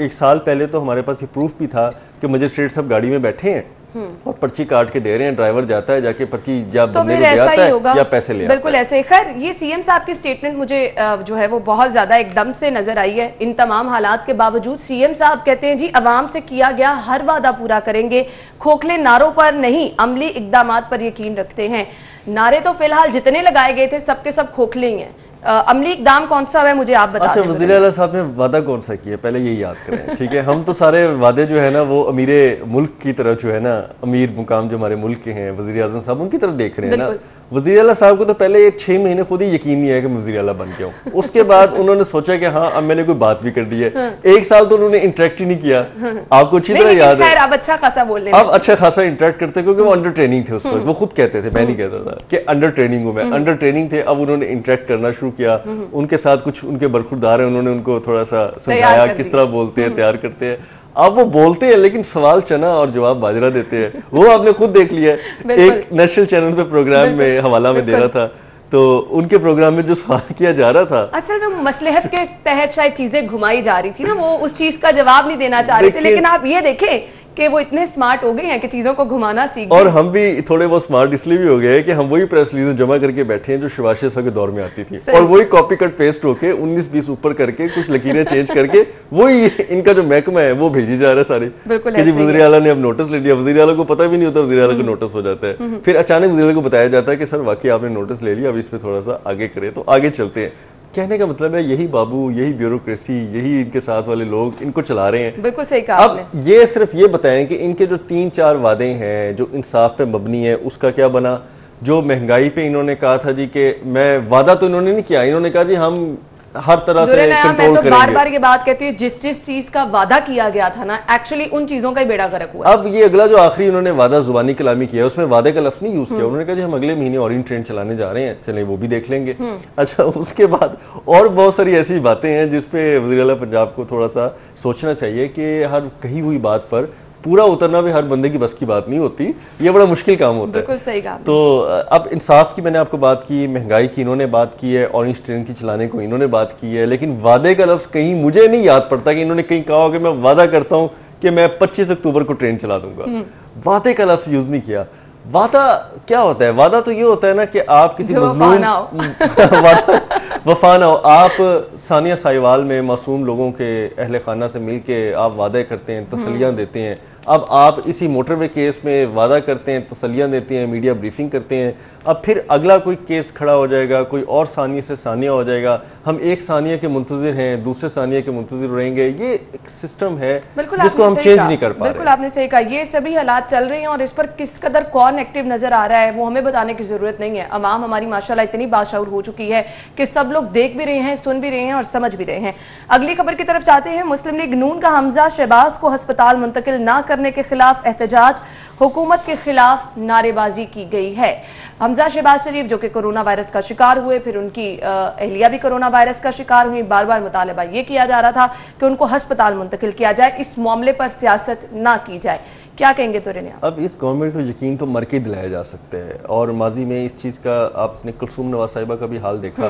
1 साल पहले तो हमारे पास ये प्रूफ भी था कि मजिस्ट्रेट साहब गाड़ी में बैठे हैं और पर्ची काट के दे रहे हैं, ड्राइवर जाता है जाके पर्ची या बंदे को दे आता है या पैसे ले आता है। बिल्कुल ऐसे। खैर ये सीएम साहब की स्टेटमेंट मुझे जो है वो बहुत ज्यादा एकदम से नजर आई है। इन तमाम हालात के बावजूद सीएम साहब कहते हैं जी अवाम से किया गया हर वादा पूरा करेंगे, खोखले नारों पर नहीं अमली इकदामात पर यकीन रखते हैं। नारे तो फिलहाल जितने लगाए गए थे सबके सब खोखले ही हैं। अमली इकदाम कौन सा है मुझे आप बता दें। अच्छा, वज़ीर आला साहब ने वादा कौन सा किया पहले ये याद करें, ठीक है? हम तो सारे वादे जो है ना वो अमीरे मुल्क की तरफ जो है ना, अमीर मुकाम जो हमारे मुल्क के हैं, वज़ीर आज़म साहब उनकी तरफ देख रहे हैं ना। वज़ीर आला साहब को तो पहले 6 महीने खुद ही यकीन नहीं है कि मैं वज़ीर आला बन गया हूँ। उसके बाद उन्होंने सोचा कि हाँ अब मैंने कोई बात भी कर दी है। 1 साल तो उन्होंने इंटरेक्ट ही नहीं किया, आपको अच्छी तरह याद है। अब अच्छा खासा बोलने, अब अच्छा खासा इंटरेक्ट करते क्योंकि वो अंडर ट्रेनिंग थे उस वक्त। वो खुद कहते थे, मैं नहीं कहता था कि अंडर ट्रेनिंग हूँ मैं, अंडर ट्रेनिंग थे। अब उन्होंने इंटरेक्ट करना शुरू किया, उनके साथ कुछ उनके बरखुरदार हैं, उन्होंने उनको थोड़ा सा समझाया किस तरह बोलते हैं, तैयार करते हैं। अब वो बोलते हैं लेकिन सवाल चना और जवाब बाजरा देते हैं। वो आपने खुद देख लिया है, एक नेशनल चैनल पे प्रोग्राम में हवाला में दे रहा था, तो उनके प्रोग्राम में जो सवाल किया जा रहा था, असल में मसलहत के तहत शायद चीजें घुमाई जा रही थी ना, वो उस चीज का जवाब नहीं देना चाह रहे थे। लेकिन आप ये देखें कि वो इतने स्मार्ट हो गए हैं कि चीजों को घुमाना सीख गए। और हम भी थोड़े बहुत स्मार्ट इसलिए भी हो गए कि हम वही प्रेस रिलीज जमा करके बैठे हैं जो शहबाज शरीफ के दौर में आती थी, और वही कॉपी कट पेस्ट होके 19-20 ऊपर करके कुछ लकीरें चेंज करके वही इनका जो महकमा है वो भेजी जा रहा है सारी कि जी वज़ीर आला ने अब नोटिस ले लिया। वज़ीर आला को पता भी नहीं होता वज़ीर आला को नोटिस हो जाता है, फिर अचानक वज़ीर आला को बताया जाता है कि सर वाकई आपने नोटिस ले लिया, अब इस पर थोड़ा सा आगे करें। तो आगे चलते हैं। कहने का मतलब है यही बाबू, यही ब्यूरोक्रेसी, यही इनके साथ वाले लोग इनको चला रहे हैं। बिल्कुल सही कहा अब आपने। ये सिर्फ ये बताएं कि इनके जो 3-4 वादे हैं जो इंसाफ पे मबनी है उसका क्या बना? जो महंगाई पे इन्होंने कहा था जी कि मैं वादा तो इन्होंने नहीं किया, इन्होंने कहा जी हम हर तरह से कंट्रोल तो करेंगे। बार-बार ये बात कहती हूँ, जिस चीज का वादा किया गया था ना एक्चुअली उन चीजों का ही बेड़ा गर्क हुआ। अब ये अगला जो आखिरी उन्होंने वादा जुबानी कलामी किया उसमें वादे का लफ्ज़ नहीं यूज किया। उन्होंने कहा जी हम अगले महीने ऑरेंज ट्रेन चलाने जा रहे हैं, चलें वो भी देख लेंगे। अच्छा, उसके बाद और बहुत सारी ऐसी बातें हैं जिसपे वज़ीर आला पंजाब को थोड़ा सा सोचना चाहिए कि हर कही हुई बात पर पूरा उतरना भी हर बंदे की बस की बात नहीं होती, ये बड़ा मुश्किल काम होता है। बिल्कुल सही कहा। तो अब इंसाफ की मैंने आपको बात की, महंगाई की इन्होंने बात की है, ऑरेंज ट्रेन की चलाने को इन्होंने बात की है, लेकिन वादे का लफ्ज़ कहीं मुझे नहीं याद पड़ता कि इन्होंने कहीं कहा हो कि मैं वादा करता हूँ कि मैं 25 अक्टूबर को ट्रेन चला दूंगा। वादे का लफ्ज़ यूज़ नहीं किया। वादा क्या होता है? वादा तो ये होता है ना कि आप किसी मजलूम वफा ना हो। आप सानिया साहिवाल में मासूम लोगों के अहले खाना से मिल के आप वादे करते हैं, तसलियाँ देते हैं। अब आप इसी मोटरवे केस में वादा करते हैं, तसलियाँ देते हैं, मीडिया ब्रीफिंग करते हैं। अब फिर अगला कोई केस खड़ा हो जाएगा, कोई और सानिया से सानिया हो जाएगा, हम एक सानिया के मुंतज़िर हैं, दूसरे सानिया के मुंतज़िर रहेंगे। ये एक सिस्टम है जिसको हम चेंज नहीं कर पा रहे। बिल्कुल आपने सही कहा। ये सभी हालात चल रहे हैं और इस पर किस कदर कौन एक्टिव नजर आ रहा है वो हमें बताने की जरूरत नहीं है। अवाम हमारी माशाल्लाह इतनी बाशऊर हो चुकी है कि सब लोग देख भी रहे हैं, सुन भी रहे हैं और समझ भी रहे हैं। अगली खबर की तरफ चाहते हैं। मुस्लिम लीग नून का हमजा शहबाज को अस्पताल मुंतकिल ना करने के खिलाफ एहतजाज, हुकूमत के खिलाफ नारेबाजी की गई है। हमजा शहबाज शरीफ जो कि कोरोना वायरस का शिकार हुए, फिर उनकी अहलिया भी कोरोना वायरस का शिकार हुई। बार बार मुतालबा ये किया जा रहा था कि उनको अस्पताल मुंतकिल किया जाए, इस मामले पर सियासत ना की जाए। क्या कहेंगे तुरैन? अब इस गवर्नमेंट को यकीन तो मर के दिलाया जा सकता है, और माजी में इस चीज़ का आपने कुलसूम नवाज साहिबा का भी हाल देखा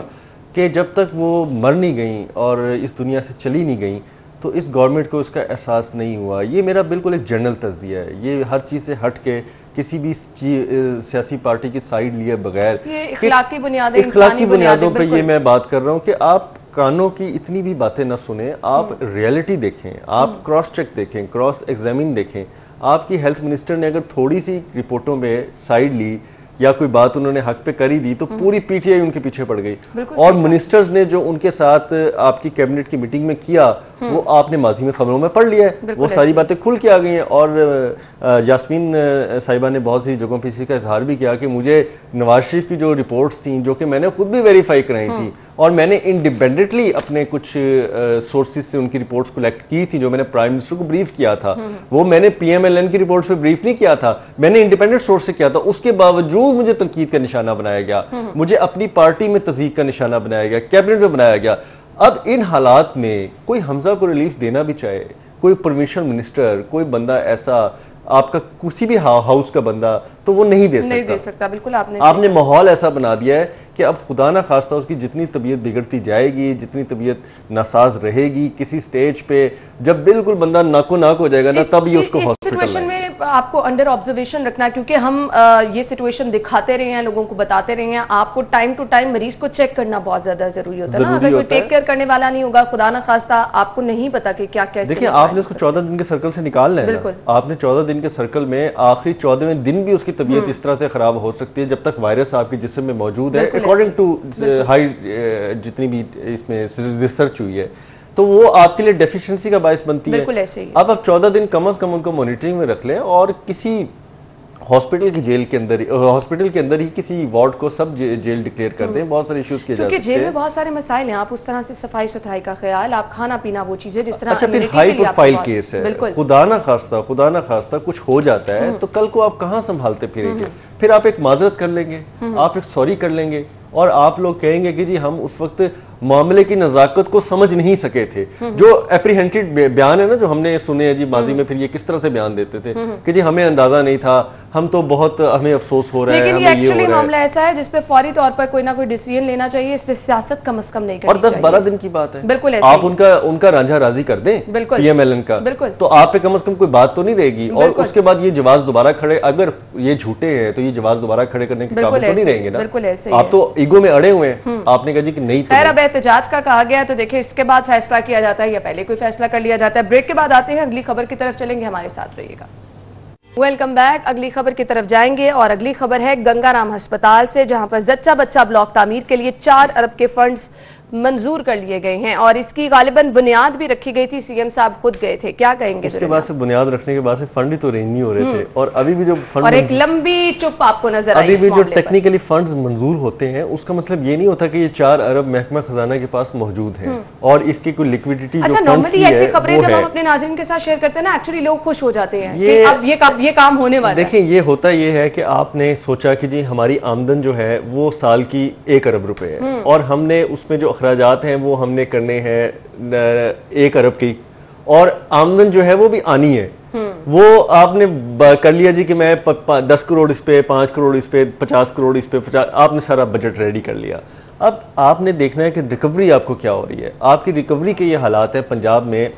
कि जब तक वो मर नहीं गई और इस दुनिया से चली नहीं गई तो इस गवर्नमेंट को इसका एहसास नहीं हुआ। ये मेरा बिल्कुल एक जनरल तज़िया है, ये हर चीज़ से हट के किसी भी सियासी पार्टी की साइड लिए बगैर इखलाकी बुनियादों पे ये मैं बात कर रहा हूँ कि आप कानों की इतनी भी बातें ना सुने, आप रियलिटी देखें, आप क्रॉस चेक देखें, क्रॉस एग्जामिन देखें। आपकी हेल्थ मिनिस्टर ने अगर थोड़ी सी रिपोर्टों में साइड ली या कोई बात उन्होंने हक पे करी दी तो पूरी पीटीआई उनके पीछे पड़ गई, और मिनिस्टर्स ने जो उनके साथ आपकी कैबिनेट की मीटिंग में किया वो आपने माजी में खबरों में पढ़ लिया है, वो सारी बातें खुल के आ गई हैं। और यास्मीन साहिबा ने बहुत सी जगहों पर इसी का इजहार भी किया कि मुझे नवाज शरीफ की जो रिपोर्ट्स थी, जो कि मैंने खुद भी वेरीफाई कराई थी और मैंने इंडिपेंडेंटली अपने कुछ सोर्सेज से उनकी रिपोर्ट्स कलेक्ट की थी, जो मैंने प्राइम मिनिस्टर को ब्रीफ किया था, वो मैंने PMLN की रिपोर्ट्स पे ब्रीफ नहीं किया था, मैंने इंडिपेंडेंट सोर्स से किया था। उसके बावजूद मुझे तनकीद का निशाना बनाया गया, मुझे अपनी पार्टी में तज़ीक का निशाना बनाया गया, कैबिनेट में बनाया गया। अब इन हालात में कोई हमजा को रिलीफ देना भी चाहे, कोई परमिशन मिनिस्टर, कोई बंदा ऐसा आपका किसी भी हाउस का बंदा, तो वो नहीं दे सकता। बिल्कुल आपने माहौल ऐसा बना दिया है कि अब खुदा ना खास्ता उसकी जितनी तबीयत बिगड़ती जाएगी, जितनी तबीयत नासाज रहेगी, किसी स्टेज पे जब बिल्कुल बंदा नाको नाक हो जाएगा ना, तब ये उसको हॉस्पिटल में आपको अंडर ऑब्जर्वेशन रखना है, क्योंकि हम ये सिचुएशन दिखाते रहे हैं, लोगों को बताते रहे हैं। आपको टाइम टू टाइम मरीज को चेक करना बहुत ज्यादा जरूरी होता है ना। अगर कोई टेक केयर करने वाला नहीं होगा, खुदा ना खास्ता, आपको नहीं पता कि क्या क्या। देखिए, आपने उसको 14 दिन के सर्कल से निकालना है। आपने 14 दिन के सर्कल में आखिरी 14वें दिन भी उसकी तबीयत इस तरह से खराब हो सकती है जब तक वायरस आपके जिस्म में मौजूद है, अकॉर्डिंग टू हाई जितनी भी इसमें रिसर्च हुई है, तो वो आपके लिए डेफिशिएंसी का बायस बनती है। अब आप 14 दिन कम से कम उनको मॉनिटरिंग में रख लें और किसी हॉस्पिटल की जेल के अंदर, हॉस्पिटल के अंदर ही किसी वार्ड को सब जेल डिक्लेयर कर दें। बहुत सारे इश्यूज किए जाते हैं, जेल में बहुत सारे मसाइल हैं। आप उस तरह से सफाई सुथराई का ख्याल, आप खाना पीना, वो चीजें जिस तरह। अच्छा, फिर हाई प्रोफाइल केस है, खुदा ना खास्ता कुछ हो जाता है तो कल को आप कहाँ संभालते फिरेंगे? फिर आप एक माजरत कर लेंगे, आप एक सॉरी कर लेंगे और आप लोग कहेंगे कि जी हम उस वक्त मामले की नज़ाकत को समझ नहीं सके थे। जो एप्रीहेंटेड बयान है ना, जो हमने सुने हैं जी माजी में, फिर ये किस तरह से बयान देते थे कि जी हमें अंदाजा नहीं था, हम तो बहुत हमें अफसोस हो रहा है। लेकिन ये एक्चुअली मामला ऐसा है जिस पे फौरी तौर पर कोई ना कोई डिसीजन लेना चाहिए। इस पे सियासत कम से कम नहीं करनी और 10-12 दिन की बात है। बिल्कुल आप उनका रांझा राजी कर दें PMLN का, तो आप पे कम से कम कोई बात तो नहीं रहेगी। और उसके बाद ये जवाब दोबारा खड़े, अगर ये झूठे हैं तो ये जवाब दोबारा खड़े करने के काबिल तो नहीं रहेंगे ना। आप तो ईगो में अड़े हुए हैं। आपने कहा जी कि नहीं, खैर अब एहतजाज का कहा गया है तो देखिए इसके बाद फैसला किया जाता है या पहले कोई फैसला कर लिया जाता है। ब्रेक के बाद आते हैं, अगली खबर की तरफ चलेंगे, हमारे साथ रहिएगा। Welcome back. अगली खबर की तरफ जाएंगे और अगली खबर है गंगाराम अस्पताल से, जहां पर जच्चा बच्चा ब्लॉक तामीर के लिए 4 अरब के फंड्स मंजूर कर लिए गए हैं और इसकी गालिबन बुनियाद भी रखी गई थी। सीएम साहब खुद गए थे, क्या कहेंगे? उसके बाद से बुनियाद रखने के बाद से फंड ही तो अरेंज नहीं हो रहे थे और अभी भी जो फंड और एक लंबी चुप आपको नजर आई। अभी भी जो टेक्निकली फंड्स मंजूर होते हैं उसका मतलब ये नहीं होता कि ये 4 अरब महकमा खजाना के पास मौजूद है और इसकी कोई लिक्विडिटी जो फंड्स की है। ऐसी खबरें जब हम अपने नाज़रीन के साथ शेयर करते हैं ना, एक्चुअली लोग खुश हो जाते हैं कि अब ये काम होने वाला है। देखिए, ये होता ये है कि आपने सोचा कि जी हमारी आमदन जो है वो साल की 1 अरब रुपए है और हमने उसमें जो अखराजात हैं वो हमने करने हैं 1 अरब की, और आमदन जो है वो भी आनी है। वो आपने कर लिया जी कि मैं 10 करोड़ इस पे, 5 करोड़ इस पे, 50 करोड़ इस पे, 50, आपने सारा बजट रेडी कर लिया। अब आपने देखना है कि रिकवरी आपको क्या हो रही है। आपकी रिकवरी के ये हालात है पंजाब में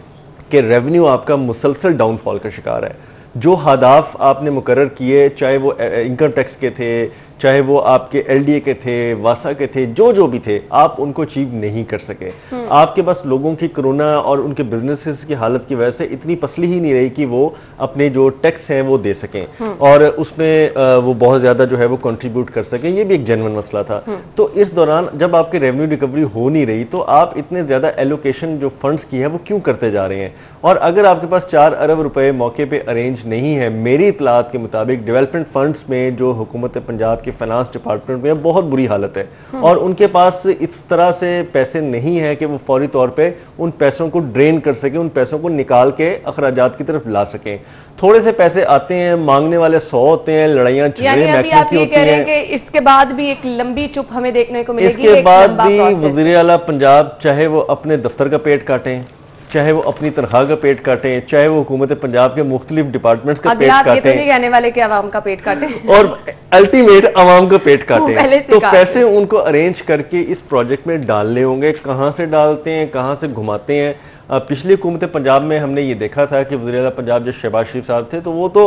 कि रेवेन्यू आपका मुसलसल डाउनफॉल का शिकार है। जो हदाफ आपने मुकर्रर किए, चाहे वो इनकम टैक्स के थे, चाहे वो आपके LDA के थे, वासा के थे, जो भी थे, आप उनको अचीव नहीं कर सके। आपके पास लोगों की कोरोना और उनके बिजनेसेस की हालत की वजह से इतनी पसली ही नहीं रही कि वो अपने जो टैक्स हैं वो दे सकें और उसमें वो बहुत ज़्यादा जो है वो कंट्रीब्यूट कर सकें। ये भी एक जेन्युइन मसला था। तो इस दौरान जब आपकी रेवेन्यू रिकवरी हो नहीं रही तो आप इतने ज़्यादा एलोकेशन जो फंड्स की है वो क्यों करते जा रहे हैं? और अगर आपके पास 4 अरब रुपए मौके पर अरेंज नहीं है, मेरी इतलात के मुताबिक डेवलपमेंट फंड्स में जो हुकूमत पंजाब फाइनेंस डिपार्टमेंट में बहुत बुरी हालत है और उनके पास इस तरह से पैसे नहीं है कि वो फौरी तौर पे उन पैसों को ड्रेन कर सके, उन पैसों को निकाल के अखराजात की तरफ ला सकें। थोड़े से पैसे आते हैं, मांगने वाले 100 होते हैं, लड़ाइयाँ झगड़े महकमे की होती हैं। इसके बाद भी एक लंबी चुप हमें देखने को मिलेगी। इसके बाद भी वज़ीर आला पंजाब चाहे वो अपने दफ्तर का पेट काटें, चाहे वो अपनी तनख्वाह का पेट काटें, चाहे वो हुकूमत पंजाब के मुख्तलिफ डिपार्टमेंट्स का पेट काटें, ये तो नहीं कहने वाले कि अवाम का पेट काटें और अल्टीमेट अवाम का पेट काटें, तो पैसे उनको अरेंज करके इस प्रोजेक्ट में डालने होंगे। कहाँ से डालते हैं, कहाँ से घुमाते हैं? पिछली हुकूमत पंजाब में हमने ये देखा था कि वज़ीर आला पंजाब जब शहबाज शरीफ साहब थे तो वो तो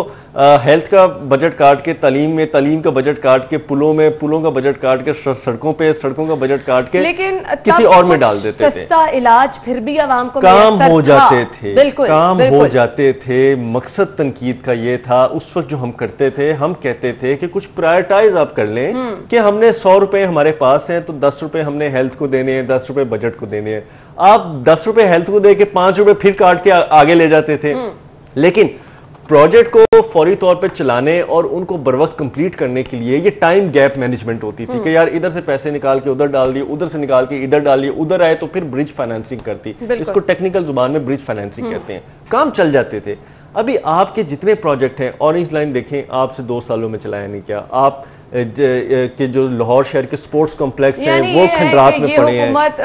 हेल्थ का बजट काट के, तालीम का बजट काट के, पुलों का बजट काट के, सड़कों का बजट काट के लेकिन किसी और में डाल देते थे। सस्ता इलाज फिर भी आवाम को काम हो जाते थे, काम हो जाते थे। मकसद तनकीद का ये था उस वक्त जो हम करते थे, हम कहते थे कि कुछ प्रायोरिटाइज आप कर लें कि हमने 100 रुपए हमारे पास हैं तो 10 रुपए हमने हेल्थ को देने हैं, 10 रुपए बजट को देने हैं। आप 10 रुपए हेल्थ को दे के 5 रुपए फिर काट के आगे ले जाते थे। लेकिन प्रोजेक्ट को फौरी तौर पे चलाने और उनको बर वक्त कंप्लीट करने के लिए ये टाइम गैप मैनेजमेंट होती थी कि यार इधर से पैसे निकाल के उधर डाल दिए, उधर से निकाल के इधर डाल दिए, उधर आए तो फिर ब्रिज फाइनेंसिंग करती, इसको टेक्निकल जुबान में ब्रिज फाइनेंसिंग कहते हैं। काम चल जाते थे। अभी आपके जितने प्रोजेक्ट हैं, ऑरेंज लाइन देखें, आपसे 2 सालों में चलाया नहीं किया। आप के जो लाहौर शहर के स्पोर्ट्स कॉम्प्लेक्स हैं वो खंडरात में पड़े हैं। हुकूमत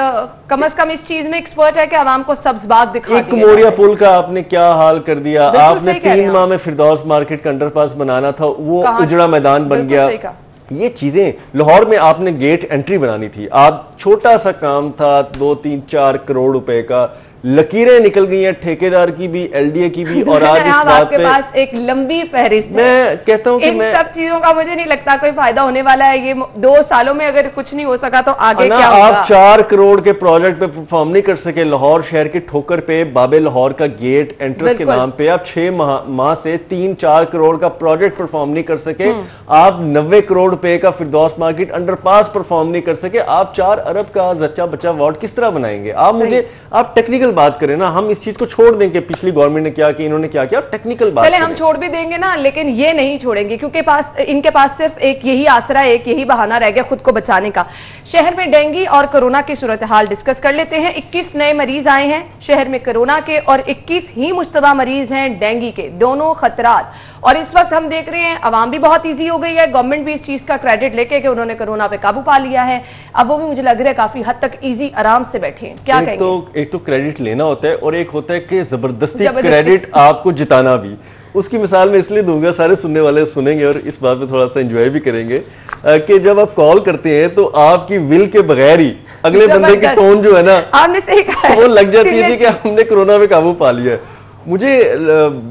कम से कम इस चीज में एक्सपर्ट है कि आवाम को सब्ज बाग दिखा एक मोरिया पुल का आपने क्या हाल कर दिया। आपने 3 माह में फिरदौस मार्केट का अंडरपास बनाना था, वो उजड़ा मैदान बन गया। ये चीजें लाहौर में आपने गेट एंट्री बनानी थी, आप छोटा सा काम था, 2, 3, 4 करोड़ रुपए का, लकीरें निकल गई हैं ठेकेदार की भी, एलडीए की भी। और आज इस बात आपके पास एक लंबी फहरिस्त है। मैं कहता हूं कि इन सब चीजों का मुझे नहीं लगता कोई फायदा होने वाला है। ये 2 सालों में अगर कुछ नहीं हो सका तो आगे क्या होगा? आप 4 करोड़ के प्रोजेक्ट पे परफॉर्म नहीं कर सके। लाहौर शहर के ठोकर पे बाबे लाहौर का गेट एंट्रेंस के नाम पे आप 6 माह से 3-4 करोड़ का प्रोजेक्ट परफॉर्म नहीं कर सके। आप 90 करोड़ रुपए का फिरदौस मार्केट अंडरपास परफॉर्म नहीं कर सके। आप 4 अरब का जच्चा बच्चा वार्ड किस तरह बनाएंगे? आप टेक्निकल बात करें ना, हम इस चीज को छोड़ दें कि पिछली गवर्नमेंट ने क्या किया, इन्होंने क्या किया, टेक्निकल बात चले हम छोड़ भी देंगे ना, लेकिन ये नहीं छोड़ेंगे क्योंकि इनके पास सिर्फ एक यही आसरा है, एक यही बहाना रह गया खुद को बचाने का। शहर में डेंगू और कोरोना की सूरत हाल डिस्कस कर लेते हैं। 21 नए मरीज आए हैं शहर में कोरोना के और 21 ही मुश्तबा मरीज हैं डेंगू के। दोनों खतरात और इस वक्त हम देख रहे हैं अवाम भी बहुत ईजी हो गई है, गवर्नमेंट भी इस चीज का क्रेडिट लेके कि उन्होंने कोरोना पे काबू पा लिया है। अब वो भी मुझे लग रहा है काफी हद तक ईजी आराम से बैठे हैं। क्या कहेंगे? एक तो क्रेडिट लेना होता है और एक होता है कि जबरदस्ती क्रेडिट आपको जिताना भी। उसकी मिसाल मैं इसलिए दूंगा, सारे सुनने वाले सुनेंगे और इस बात में थोड़ा सा एंजॉय भी करेंगे कि जब आप कॉल करते हैं तो आपकी विल के बगैर ही अगले बंदे की टोन जो है ना, आपने सही कहा, वो लग जाती है कि हमने कोरोना पे काबू पा लिया है। मुझे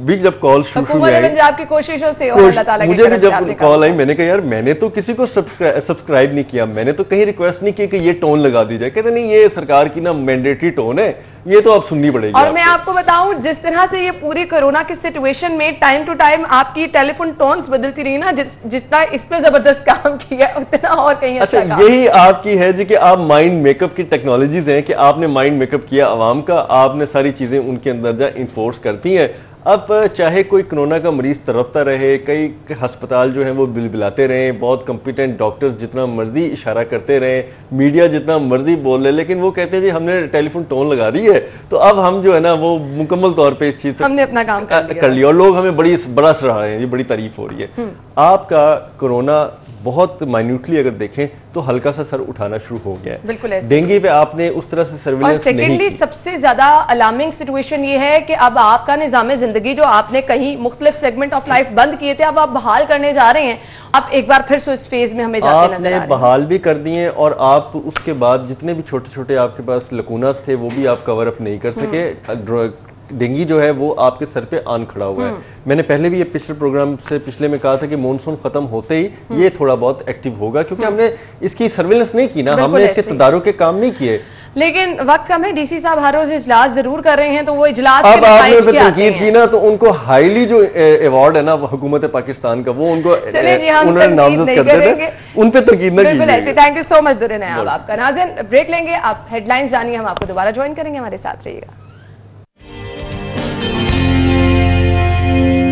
भी जब कॉल शुरू में आई, पंजाब की कोशिशों से और अल्लाह ताला की मुझे भी जब कॉल आई, मैंने कहा यार मैंने तो किसी को सब्सक्राइब नहीं किया, मैंने तो कहीं रिक्वेस्ट नहीं की कि ये टोन लगा दी जाए। कहते नहीं, ये सरकार की ना मैंडेटरी टोन है, ये तो आप सुननी पड़ेगी। और मैं आपको बताऊं, जिस तरह से ये पूरी कोरोना की सिचुएशन में टाइम टू टाइम आपकी टेलीफोन टोन्स बदलती रही ना, जितना इस पे जबरदस्त काम किया उतना और कहीं अच्छा काम। यही आपकी है जी कि आप माइंड मेकअप की टेक्नोलॉजीज हैं कि आपने माइंड मेकअप किया आवाम का, आपने सारी चीजें उनके अंदर जा इन्फोर्स करती हैं। अब चाहे कोई कोरोना का मरीज तरफता रहे, कई अस्पताल जो हैं वो बिलबिलाते रहें, बहुत कॉम्पिटेंट डॉक्टर्स जितना मर्जी इशारा करते रहें, मीडिया जितना मर्जी बोल रहे, लेकिन वो कहते हैं जी हमने टेलीफोन टोन लगा दी है तो अब हम जो है ना वो मुकम्मल तौर पे इस चीज़ हमने अपना काम कर लिया और लोग हमें बड़ा सराह रहे हैं, ये बड़ी तारीफ हो रही है। आपका कोरोना बहुत माइन्यूटली अगर देखें तो हल्का सा सर उठाना शुरू हो गया है। बिल्कुल ऐसे। डेंगू पे आपने उस तरह से सर्विलेंस नहीं की। सबसे ज्यादा अलार्मिंग सिचुएशन ये है कि अब आपका निज़ाम जिंदगी जो आपने कहीं मुख्तलिफ सेगमेंट ऑफ लाइफ बंद किए थे, अब आप बहाल करने जा रहे हैं। अब एक बार फिर से इस फेज में हमें जाते नजर आ रहे हैं। आपने बहाल भी कर दिए और आप उसके बाद जितने भी छोटे छोटे आपके पास लकूनास थे वो भी आप कवर अप नहीं कर सके। डेंगू जो है वो आपके सर पे आन खड़ा हुआ है। मैंने पहले भी ये पिछले प्रोग्राम से पिछले में कहा था कि मानसून खत्म होते ही ये थोड़ा बहुत एक्टिव होगा, क्योंकि हमने इसकी सर्विलेंस नहीं की ना, हमने इसके तदारुक के काम नहीं किए। लेकिन वक्त कम है, डीसी साहब हर रोज इजलास जरूर कर रहे हैं, तो वो इजलास अब आपने तनकीद की ना तो उनको हाईली जो अवार्ड है ना हुकूमत पाकिस्तान का वो उनको उन्होंने नामजद कर दिया, उन पे तनकीद न कीजिए। थैंक यू सो मच दुर्रे नयाब आपका। नाज़रीन ब्रेक लेंगे, आप हेडलाइंस जानिए, हम आपको दोबारा ज्वाइन करेंगे, हमारे साथ रहिएगा।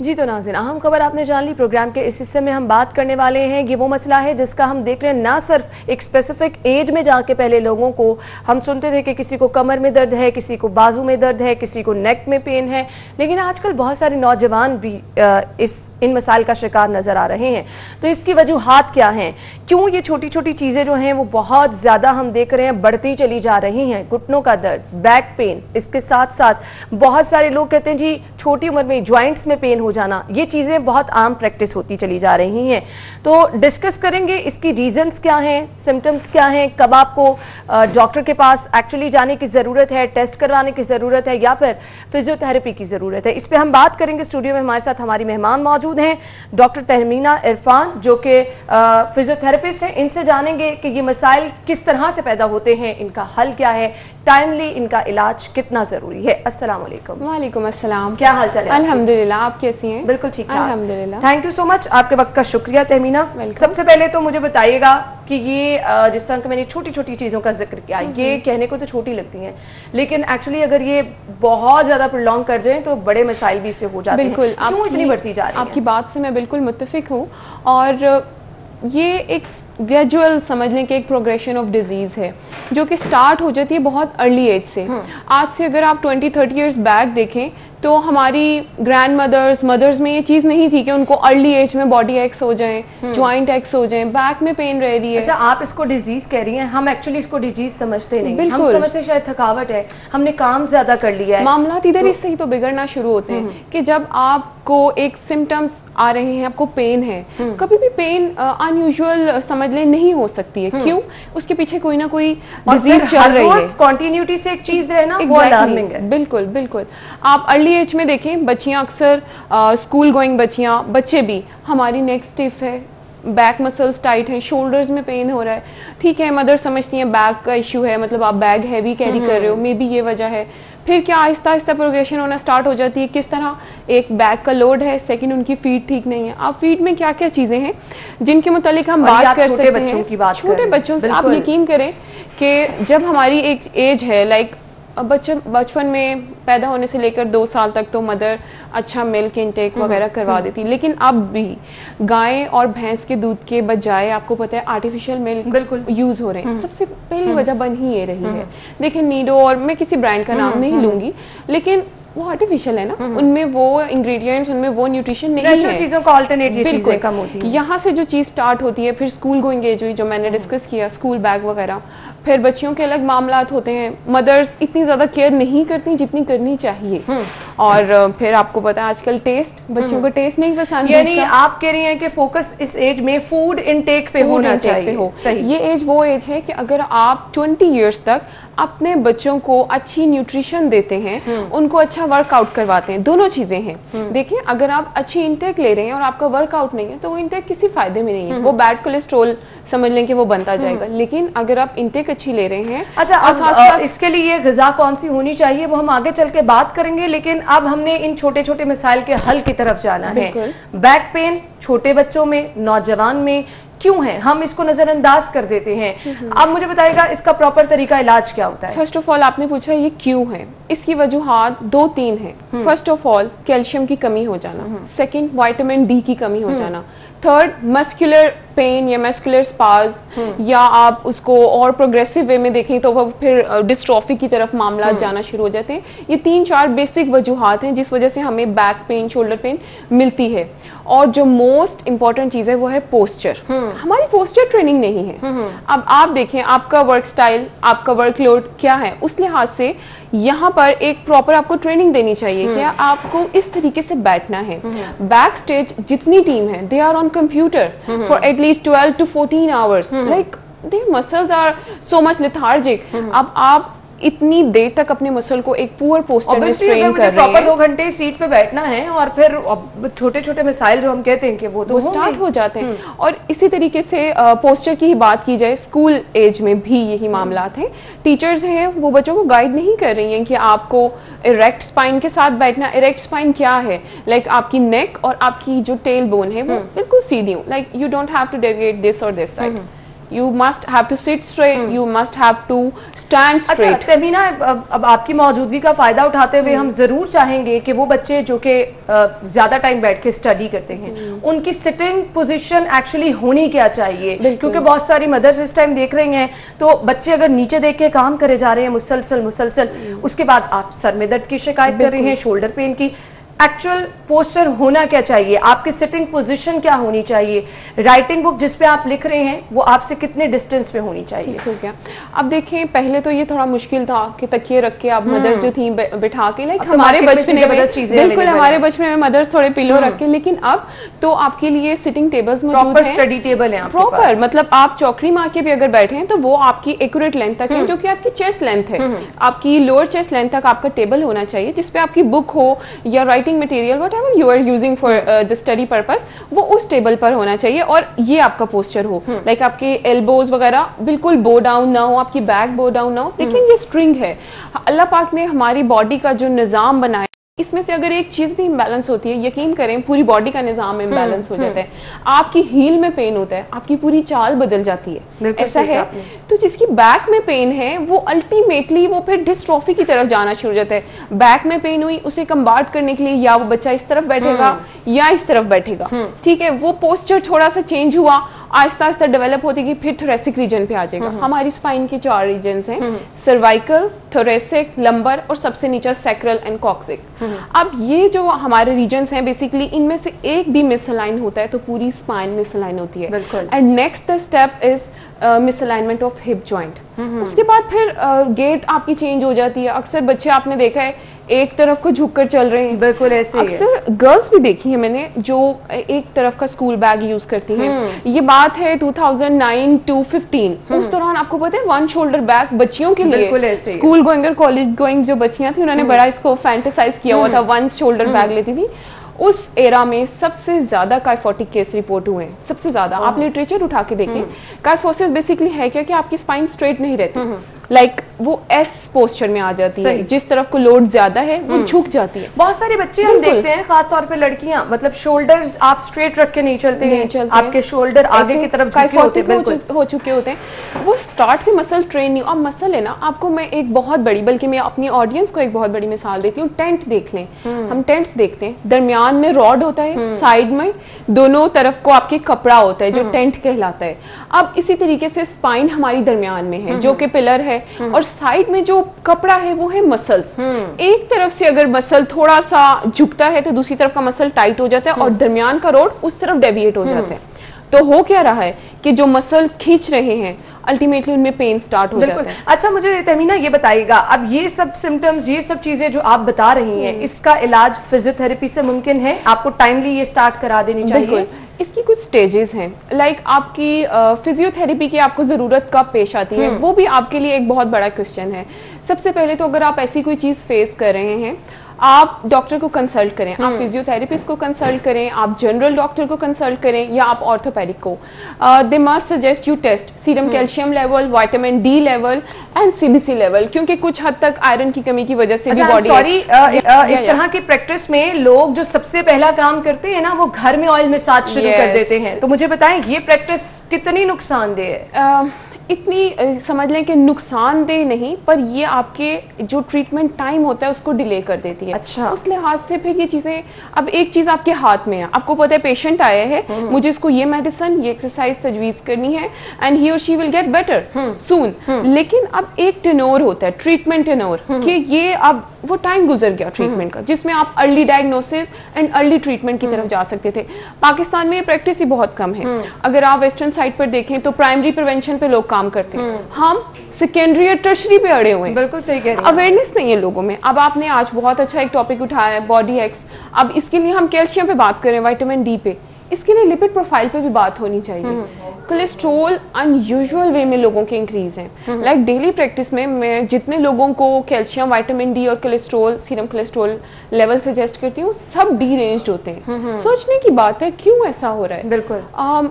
जी तो नाज़रीन, अहम खबर आपने जान ली। प्रोग्राम के इस हिस्से में हम बात करने वाले हैं, ये वो मसला है जिसका हम देख रहे हैं, ना सिर्फ एक स्पेसिफिक एज में जाके पहले लोगों को हम सुनते थे कि किसी को कमर में दर्द है, किसी को बाजू में दर्द है, किसी को नेक में पेन है, लेकिन आजकल बहुत सारे नौजवान भी इन मसाइल का शिकार नज़र आ रहे हैं। तो इसकी वजूहात क्या हैं, क्यों ये छोटी छोटी चीज़ें जो हैं वो बहुत ज़्यादा हम देख रहे हैं बढ़ती चली जा रही हैं। घुटनों का दर्द, बैक पेन, इसके साथ साथ बहुत सारे लोग कहते हैं जी छोटी उम्र में जॉइंट्स में पेन हो जाना, ये चीज़ें बहुत आम प्रैक्टिस होती चली जा रही हैं। तो डिस्कस करेंगे इसकी रीजंस क्या हैं, सिम्टम्स क्या हैं, कब आपको डॉक्टर के पास एक्चुअली जाने की ज़रूरत है, टेस्ट करवाने की ज़रूरत है या फिर फिजियोथेरेपी की ज़रूरत है। इस पर हम बात करेंगे। स्टूडियो में हमारे साथ हमारी मेहमान मौजूद हैं, डॉक्टर तहमीना इरफान जो कि फिजियोथेरेपिस्ट हैं। इनसे जानेंगे कि ये मसाइल किस तरह से पैदा होते हैं, इनका हल क्या है, टाइमली इनका इलाज कितना ज़रूरी है। अस्सलाम वालेकुम। वालेकुम अस्सलाम, क्या हाल चाल है? अल्हम्दुलिल्लाह, आप कैसे कैसी हैं? बिल्कुल ठीक ठाक, अल्हम्दुलिल्लाह। थैंक यू सो मच, आपके वक्त का शुक्रिया तहमीना। सबसे पहले तो मुझे बताइएगा कि ये जिस तरह मैंने छोटी छोटी चीज़ों का जिक्र किया, ये कहने को तो छोटी लगती हैं, लेकिन एक्चुअली अगर ये बहुत ज़्यादा प्रोलॉन्ग कर जाए तो बड़े मसाइल भी इससे हो जाते हैं। बिल्कुल, क्यों इतनी बढ़ती जा रही है? आपकी बात से मैं बिल्कुल मुत्तफिक हूँ, और ये एक ग्रेजुअल समझ लें कि एक प्रोग्रेशन ऑफ डिजीज़ है जो कि स्टार्ट हो जाती है बहुत अर्ली एज से। आज से अगर आप 20-30 इयर्स बैक देखें तो हमारी ग्रैंड मदर्स में ये चीज़ नहीं थी कि उनको अर्ली एज में बॉडी एक्स हो जाए, जॉइंट एक्स हो जाए, बैक में पेन रह रही है। अच्छा, आप इसको डिजीज कह रही हैं, हम एक्चुअली इसको डिजीज समझते नहीं। बिल्कुल। हम समझते शायद थकावट है, हमने काम ज्यादा कर लिया है। मामला इधर इससे ही तो बिगड़ना शुरू होते हैं कि जब आपको एक सिम्टम्स आ रहे हैं, आपको पेन है, कभी भी पेन अनयूजुअल समझ लें नहीं हो सकती है। क्यों? उसके पीछे कोई ना कोई डिजीज चल रही है, कंटिन्यूटी से एक चीज है ना, वो अलार्मिंग है। बिल्कुल बिल्कुल। आप अर्ली एज में देखें, बच्चियां अक्सर स्कूल गोइंग बच्चियां, बच्चे भी, हमारी नेक स्टिफ है, बैक मसल्स टाइट हैं, शोल्डर्स में पेन हो रहा है। ठीक है, मदर समझती हैं बैक का इशू है, मतलब आप बैग हैवी कैरी कर रहे हो, मे बी ये वजह है। फिर क्या आहिस्ता आहिस्ता प्रोग्रेशन होना स्टार्ट हो जाती है। किस तरह? एक बैग का लोड है, सेकंड उनकी फीट ठीक नहीं है। आप फीट में क्या क्या चीज़ें हैं जिनके मुतालिक हम बात कर सकते हैं? बच्चों की बात, छोटे बच्चों से आप यकीन करें कि जब हमारी एक एज है, लाइक बचपन में पैदा होने से लेकर 2 साल तक तो मदर अच्छा मिल्क इनटेक वगैरह करवा देती, लेकिन अब भी गाय और भैंस के दूध के बजाय आपको पता है आर्टिफिशियल मिल्क बिल्कुल यूज हो रहे हैं। सबसे पहली वजह बन ही ये रही है। देखिए नीडो, और मैं किसी ब्रांड का नाम नहीं लूंगी, लेकिन वो आर्टिफिशियल है ना, उनमें वो इंग्रेडिएंट्स, उनमें वो न्यूट्रिशन नहीं है, चीजों का ऑल्टरनेट ये चीजें कम होती है। यहाँ से जो चीज़ स्टार्ट होती है, फिर स्कूल गोइंग एज हुई जो मैंने डिस्कस किया, स्कूल बैग वगैरह, फिर बच्चियों के अलग मामलात होते हैं। मदर्स इतनी ज़्यादा केयर नहीं करती जितनी करनी चाहिए, और फिर आपको पता है आजकल टेस्ट, बच्चियों को टेस्ट नहीं पसंद। यानी आप कह रही हैं कि फोकस इस एज में फूड इनटेक पे होना चाहिए। सही। ये एज वो एज है कि अगर आप 20 इयर्स तक अपने बच्चों को अच्छी न्यूट्रिशन देते हैं, उनको अच्छा वर्कआउट करवाते हैं, दोनों चीजें हैं। देखिए, अगर आप अच्छी इंटेक ले रहे हैं और आपका वर्कआउट नहीं है तो वो इंटेक किसी फायदे में नहीं है, वो बैड कोलेस्ट्रॉल समझ लें कि वो बनता जाएगा। लेकिन अगर आप इंटेक अच्छी ले रहे हैं, अच्छा, अब इसके लिए ग़िज़ा कौन सी होनी चाहिए वो हम आगे चल के बात करेंगे, लेकिन अब हमने इन छोटे छोटे मसाइल के हल की तरफ जाना है। बैक पेन छोटे बच्चों में, नौजवान में क्यों है? हम इसको नजरअंदाज कर देते हैं। अब मुझे बताइएगा इसका प्रॉपर तरीका इलाज क्या होता है? फर्स्ट ऑफ ऑल आपने पूछा ये क्यों है, इसकी वजूहात 2-3 हैं। फर्स्ट ऑफ ऑल कैल्शियम की कमी हो जाना, सेकंड विटामिन डी की कमी हो जाना, थर्ड मस्कुलर पेन या मस्कुलर स्पाज, या आप उसको और प्रोग्रेसिव वे में देखें तो वो फिर डिस्ट्रॉफी की तरफ मामला जाना शुरू हो जाते हैं। ये 3-4 बेसिक वजूहात हैं जिस वजह से हमें बैक पेन, शोल्डर पेन मिलती है। और जो मोस्ट इंपॉर्टेंट चीज़ है वो है पोस्चर। हमारी पोस्चर ट्रेनिंग नहीं है। अब आप देखें आपका वर्क स्टाइल, आपका वर्कलोड क्या है, उस लिहाज से यहाँ पर एक प्रॉपर आपको ट्रेनिंग देनी चाहिए कि आपको इस तरीके से बैठना है। बैक स्टेज जितनी टीम है, they are on computer for at least 12 to 14 hours, like their muscles are so much lethargic। अब आप इतनी देर तक अपने मसल को एक पुअर पोस्चर में ट्रेन कर रहे हैं। प्रॉपर 2 घंटे सीट पे बैठना है और फिर छोटे छोटे मिसाइल जो हम कहते हैं कि वो स्टार्ट हो जाते हैं। और इसी तरीके से पोस्चर की ही बात की जाए, स्कूल एज में भी यही मामलात हैं। टीचर्स हैं वो बच्चों को गाइड नहीं कर रही हैं कि आपको इरेक्ट स्पाइन के साथ बैठना। इरेक्ट स्पाइन क्या है? लाइक आपकी नेक और आपकी जो टेल बोन है वो बिल्कुल सीधी हो, like you don't have to deviate this और this side, You must have to sit straight, you must have to stand straight। अच्छा तहमीना, अब आपकी मौजूदगी का फायदा उठाते हुए हम जरूर चाहेंगे कि वो बच्चे जो कि ज्यादा टाइम बैठ के स्टडी करते हैं, उनकी सिटिंग पोजीशन एक्चुअली होनी क्या चाहिए? क्योंकि बहुत सारी मदर्स इस टाइम देख रही हैं तो बच्चे अगर नीचे देख के काम करे जा रहे हैं मुसलसल, उसके बाद आप सर में दर्द की शिकायत कर रही हैं, शोल्डर पेन की, एक्चुअल पोस्चर होना क्या चाहिए? आपकी सिटिंग पोजीशन क्या होनी चाहिए? राइटिंग बुक जिस पे आप लिख रहे हैं वो आपसे कितने डिस्टेंस पे होनी चाहिए? ठीक हो गया। अब देखें, पहले तो ये थोड़ा मुश्किल था कि तकिए रख के आप मदर्स जो थी बिठा के, लाइक हमारे बचपन में बिल्कुल हमारे बचपन में मदर्स थोड़े पिलो रख के, लेकिन अब तो आपके लिए सिटिंग टेबल्स मौजूद हैं, स्टडी टेबल है प्रॉपर, मतलब आप चौकड़ी मार के भी अगर बैठे हैं तो वो आपकी एक्यूरेट लेंथ तक है, जो कि आपकी चेस्ट लेंथ है। आपकी लोअर चेस्ट लेंथ तक आपका टेबल होना चाहिए जिसपे आपकी बुक हो या writing material whatever you are using for the study purpose, वो उस टेबल पर होना चाहिए और ये आपका पोस्चर हो। लाइक आपके एल्बोज वगैरह बिल्कुल बो डाउन ना हो, आपकी बैक बो डाउन ना हो। देखिए ये स्ट्रिंग है, अल्लाह पाक ने हमारी बॉडी का जो निज़ाम बनाया इसमें से अगर एक चीज भी इम्बैलेंस होती है, यकीन करें पूरी बॉडी का निजाम इम्बैलेंस हो जाता है। आपकी हील में पेन होता है, आपकी पूरी चाल बदल जाती है, ऐसा है। तो जिसकी बैक में पेन है वो अल्टीमेटली वो फिर डिस्ट्रॉफी की तरफ जाना शुरू हो जाता है। बैक में पेन हुई, उसे कंबार्ट करने के लिए या वो बच्चा इस तरफ बैठेगा या इस तरफ बैठेगा, ठीक है। वो पोस्चर थोड़ा सा चेंज हुआ, आहिस्ता आहिस्ता डेवलप होती गई, फिर थोरेसिक रीजन पे आ जाएगा। हमारी स्पाइन के 4 रीजन्स हैं, सर्वाइकल, थोरेसिक, लंबर और सबसे नीचे सैक्रल एंड कॉक्सिक। अब ये जो हमारे रीजन्स हैं बेसिकली इनमें से एक भी मिसअलाइन होता है तो पूरी स्पाइन मिसअलाइन होती है। And next the step is misalignment of hip joint. उसके बाद फिर गेट आपकी चेंज हो जाती है। अक्सर बच्चे आपने देखा है एक तरफ को झुककर चल रहे हैं, बिल्कुल ऐसे ही है। अक्सर गर्ल्स भी देखी है मैंने जो एक तरफ का स्कूल बैग यूज करती हैं। ये बात है 2009 to 15। उस दौरान आपको पता है 1 शोल्डर बैग बच्चियों के लिए, स्कूल गोइंग और कॉलेज गोइंग जो बच्चियां थी उन्होंने बड़ा इसको फैंटेसाइज किया हुआ था, 1 शोल्डर बैग लेती थी। उस एरा में सबसे ज्यादा काइफोटिक केस रिपोर्ट हुए हैं, सबसे ज्यादा। आप लिटरेचर उठा के देखें, काइफोसिस बेसिकली है क्या कि आपकी स्पाइन स्ट्रेट नहीं रहती, लाइक वो एस पोस्चर में आ जाती है, जिस तरफ को लोड ज्यादा है वो झुक जाती है। बहुत सारे बच्चे हम देखते हैं, खास तौर पे लड़कियां, मतलब शोल्डर्स आप स्ट्रेट रख के नहीं चलते हैं, आपके शोल्डर आगे की तरफ झुके होते हैं, हो चुके होते हैं। वो स्टार्ट से मसल ट्रेन नहीं। अब मसल है ना, आपको मैं एक बहुत बड़ी, बल्कि मैं अपनी ऑडियंस को एक बहुत बड़ी मिसाल देती हूँ। टेंट देख लें, हम टेंट्स देखते हैं, दरमियान में रॉड होता है, साइड में दोनों तरफ को आपके कपड़ा होता है जो टेंट कहलाता है। अब इसी तरीके से स्पाइन हमारी दरमियान में है जो कि पिलर है, और साइड में जो कपड़ा है वो है मसल्स। एक तरफ से अगर मसल थोड़ा सा झुकता है तो दूसरी तरफ का मसल टाइट हो जाता है और दरमियान का रोड उस तरफ डेविएट हो जाता है। तो हो क्या रहा है कि जो मसल खींच रहे हैं अल्टीमेटली उनमें पेन स्टार्ट हो जाता है। अच्छा, मुझे तहमीना ये बताइएगा, अब ये सब सिम्टम्स, ये सब चीजें जो आप बता रही हैं, इसका इलाज फिजियोथेरेपी से मुमकिन है? आपको टाइमली ये स्टार्ट करा देनी चाहिए? इसकी कुछ स्टेजेस हैं, लाइक आपकी फिजियोथेरेपी की आपको ज़रूरत कब पेश आती है, वो भी आपके लिए एक बहुत बड़ा क्वेश्चन है। सबसे पहले तो अगर आप ऐसी कोई चीज़ फेस कर रहे हैं, आप डॉक्टर को कंसल्ट करें, आप फिजियोथेरेपिस्ट को कंसल्ट करें, आप जनरल डॉक्टर को कंसल्ट करें या आप ऑर्थोपेडिक को। They must suggest you test serum calcium level, vitamin D level and CBC level, क्योंकि कुछ हद तक आयरन की कमी की वजह से भी बॉडी इस तरह की प्रैक्टिस में लोग जो सबसे पहला काम करते हैं ना, वो घर में ऑयल मसाज शुरू कर देते हैं। तो मुझे बताएं ये प्रैक्टिस कितनी नुकसानदेह है? इतनी समझ लें कि नुकसानदेह नहीं, पर ये आपके जो ट्रीटमेंट टाइम होता है उसको डिले कर देती है। अच्छा। उस लिहाज से फिर ये चीज़ें, अब एक चीज़ आपके हाथ में है, आपको पता है पेशेंट आया है, मुझे इसको ये मेडिसिन, ये एक्सरसाइज तजवीज़ करनी है एंड ही और शी विल गेट बेटर सून। लेकिन अब एक टेनोर होता है, ट्रीटमेंट टेनोर, कि ये अब वो टाइम गुजर गया ट्रीटमेंट का जिसमें आप early diagnosis and early treatment की तरफ जा सकते थे। पाकिस्तान में ये प्रैक्टिस ही बहुत कम है। अगर आप वेस्टर्न साइड पर देखें तो प्राइमरी प्रिवेंशन पे लोग काम करते हैं, हम सेकेंडरी और टर्शरी पे अड़े हुए हैं। बिल्कुल सही कह रही हैं। अवेयरनेस नहीं है लोगों में। अब आपने आज बहुत अच्छा एक टॉपिक उठाया है, बॉडी एक्स। अब इसके लिए हम कैल्शियम पे बात करें, विटामिन डी पे, इसके लिए लिपिड प्रोफाइल पे भी बात होनी चाहिए। कोलेस्ट्रॉल अनयूजुअल वे में लोगों के इंक्रीज हैं, लाइक डेली प्रैक्टिस में मैं जितने लोगों को कैल्शियम, विटामिन डी और cholesterol, serum cholesterol level suggest करती हूँ, सब डी रेंज्ड होते हैं। सोचने की बात है क्यों ऐसा हो रहा है। बिल्कुल।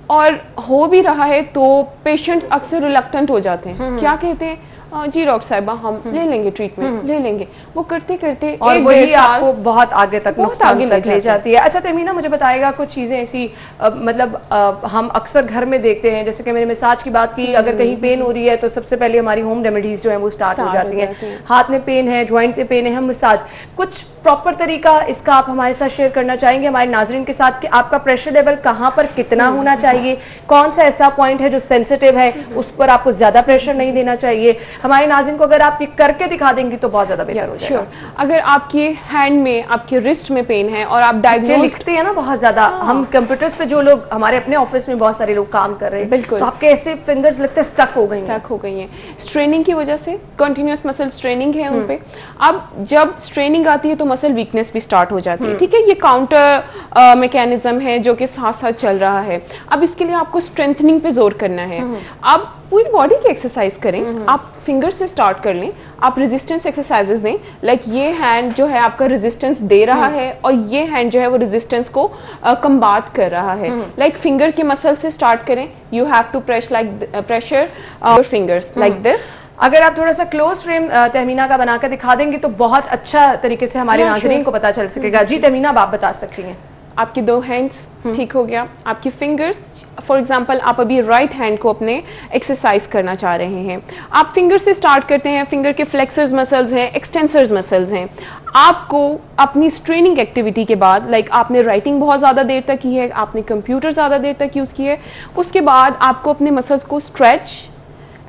और हो भी रहा है तो पेशेंट्स अक्सर रिलक्टेंट हो जाते हैं, क्या कहते हैं, जी डॉक्टर साहिबा हम ले लेंगे ट्रीटमेंट, ले लेंगे, वो करते करते और वही आपको बहुत आगे तक नुकसान तक ले जाती है। अच्छा तहमीना, मुझे बताएगा कुछ चीज़ें ऐसी, मतलब हम अक्सर घर में देखते हैं, जैसे कि मैंने मसाज की बात की, अगर कहीं पेन हो रही है तो सबसे पहले हमारी होम रेमेडीज जो है वो स्टार्ट हो जाती हैं। हाथ में पेन है, ज्वाइंट पे पेन है, हम मसाज, कुछ प्रॉपर तरीका इसका आप हमारे साथ शेयर करना चाहेंगे हमारे नाजरीन के साथ, कि आपका प्रेशर लेवल कहाँ पर कितना होना चाहिए, कौन सा ऐसा पॉइंट है जो सेंसिटिव है, उस पर आपको ज्यादा प्रेशर नहीं देना चाहिए। हमारे नाज़रीन को अगर आप ये करके दिखा देंगी तो बहुत ज्यादा बेहतर हो जाएगा। अगर आपके हैंड में, आपके रिस्ट में पेन है और आप डायग्नोज लिखते हैं ना बहुत ज्यादा, हम कंप्यूटर्स पे जो लोग, हमारे अपने ऑफिस में बहुत सारे लोग काम कर रहे हैं, बिल्कुल, तो आपके ऐसे फिंगर्स लगते हैं स्टक हो गई हैं, स्ट्रेनिंग की वजह से, कंटिन्यूअस मसल स्ट्रेनिंग है उन पे। अब जब स्ट्रेनिंग आती है तो मसल वीकनेस भी स्टार्ट हो जाती है, ठीक है। ये काउंटर मैकेनिज्म है जो कि साथ साथ चल रहा है। अब इसके लिए आपको स्ट्रेंथनिंग पे जोर करना है। अब पूरी बॉडी की एक्सरसाइज करें, आप फिंगर से स्टार्ट कर लें, आप रेजिस्टेंस एक्सरसाइजेस दें, लाइक ये हैंड जो है आपका रेजिस्टेंस दे रहा है और ये हैंड जो है वो रेजिस्टेंस को कंबाट कर रहा है। लाइक फिंगर के मसल से स्टार्ट करें, you have to pressure your fingers like this, अगर आप थोड़ा सा क्लोज फ्रेम तहमीना का बनाकर दिखा देंगे तो बहुत अच्छा तरीके से हमारे नाज़रीन को पता चल सकेगा। जी तहमीना, आप बता सकती हैं। आपकी 2 हैंड्स ठीक हो गया, आपकी फिंगर्स, फॉर एग्जांपल आप अभी राइट हैंड को अपने एक्सरसाइज करना चाह रहे हैं, आप फिंगर से स्टार्ट करते हैं। फिंगर के फ्लेक्सर्स मसल्स हैं, एक्सटेंसर्स मसल्स हैं। आपको अपनी स्ट्रेनिंग एक्टिविटी के बाद, लाइक आपने राइटिंग बहुत ज़्यादा देर तक की है, आपने कंप्यूटर ज़्यादा देर तक यूज़ की है, उसके बाद आपको अपने मसल्स को स्ट्रेच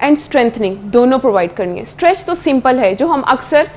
एंड स्ट्रेंथनिंग दोनों प्रोवाइड करनी है। स्ट्रेच तो सिंपल है, जो हम अक्सर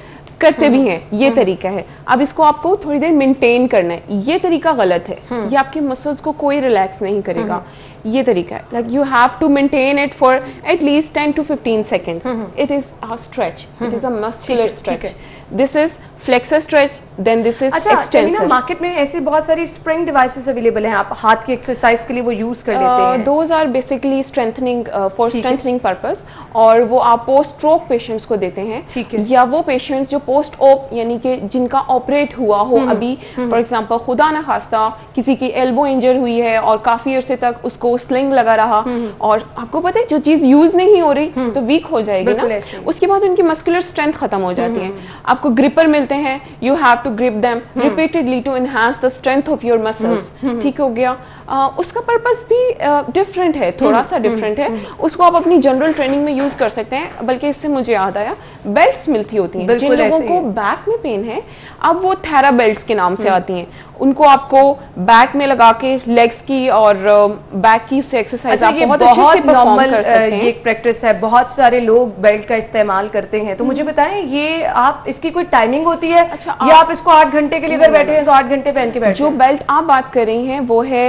करते भी हैं, ये तरीका है। अब इसको आपको थोड़ी देर मेंटेन करना है, ये तरीका गलत है, ये आपके मसल्स को कोई रिलैक्स नहीं करेगा। ये तरीका है, like you have to maintain it for at least 10 to 15 seconds. It is a stretch, it is a muscular stretch. This is flexor stretch, then this is extensor. Market में ऐसी बहुत सारी स्प्रिंग डिवाइसेस अवेलेबल हैं, आप हाथ की एक्सरसाइज के लिए वो यूज कर लेते हैं। Those are basically strengthening for strengthening purpose, और वो आप पोस्ट स्ट्रोक पेशेंट्स को देते हैं। ठीक है। या वो पेशेंट्स जो पोस्ट ऑप यानी कि जिनका ऑपरेट हुआ हो अभी, फॉर एग्जांपल खुदा ना खास्ता किसी की एल्बो इंजर हुई है और काफी अरसे तक उसको स्लिंग लगा रहा, और आपको पता है जो चीज यूज नहीं हो रही तो वीक हो जाएगी ना, उसके बाद उनकी मस्कुलर स्ट्रेंथ खत्म हो जाती है। आपको ग्रिपर मिलते हैं, you have to grip them repeatedly to enhance the strength of your muscles. ठीक हो गया। उसका पर्पस भी डिफरेंट है, थोड़ा सा डिफरेंट है, उसको आप अपनी जनरल ट्रेनिंग में यूज कर सकते हैं। बल्कि इससे मुझे याद आया, बेल्ट्स मिलती होती हैं जिन लोगों को बैक में पेन है, अब वो थेरा बेल्ट्स के नाम से आती हैं, उनको आपको बैक में लगा के लेग्स की और बैक की एक्सरसाइज आप बहुत अच्छे से परफॉर्म कर सकते हैं। ये एक प्रैक्टिस है, बहुत सारे लोग बेल्ट का इस्तेमाल करते हैं। तो मुझे बताएं, ये आप इसकी कोई टाइमिंग होती है? अच्छा, या आप इसको 8 घंटे के लिए अगर बैठे हैं तो 8 घंटे पहन के बैठे? जो बेल्ट आप बात कर रही हैं वो है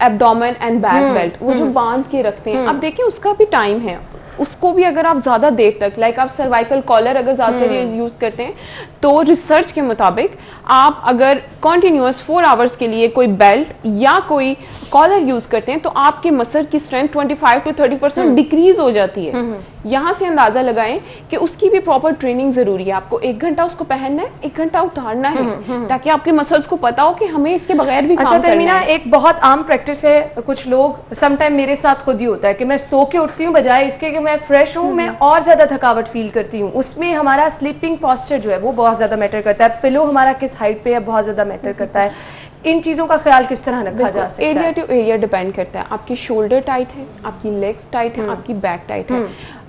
एब्डोमेन एंड बैक बेल्ट, वो जो बांध के रखते हैं। अब देखिए उसका भी टाइम है, उसको भी अगर आप ज़्यादा देर तक, लाइक आप सर्वाइकल कॉलर अगर ज़्यादा देर यूज़ करते हैं, तो रिसर्च के मुताबिक आप अगर कॉन्टिन्यूस 4 आवर्स के लिए कोई बेल्ट या कोई कॉलर यूज़ करते हैं तो आपके मसल की स्ट्रेंथ 25 to 30% डिक्रीज हो जाती है। यहाँ से अंदाज़ा लगाएं कि उसकी भी प्रॉपर ट्रेनिंग ज़रूरी है। आपको 1 घंटा उसको पहनना है, 1 घंटा उतारना है, ताकि आपके मसल्स को पता हो कि हमें इसके बगैर भी काम करना है। एक बहुत आम प्रैक्टिस है, कुछ लोग, समटाइम मेरे साथ खुद ही होता है कि मैं सो के उठती हूँ, बजाय इसके कि मैं फ्रेश हूँ मैं और ज़्यादा थकावट फील करती हूँ। उसमें हमारा स्लीपिंग पॉस्चर जो है वो बहुत ज़्यादा मैटर करता है, पिलो हमारा किस हाइट पे है बहुत ज़्यादा मैटर करता है। इन चीज़ों का ख्याल किस तरह रखा जा सकता है? एरिया टू एरिया डिपेंड करता है। आपकी शोल्डर टाइट है, आपकी लेग्स टाइट है, आपकी बैक टाइट है,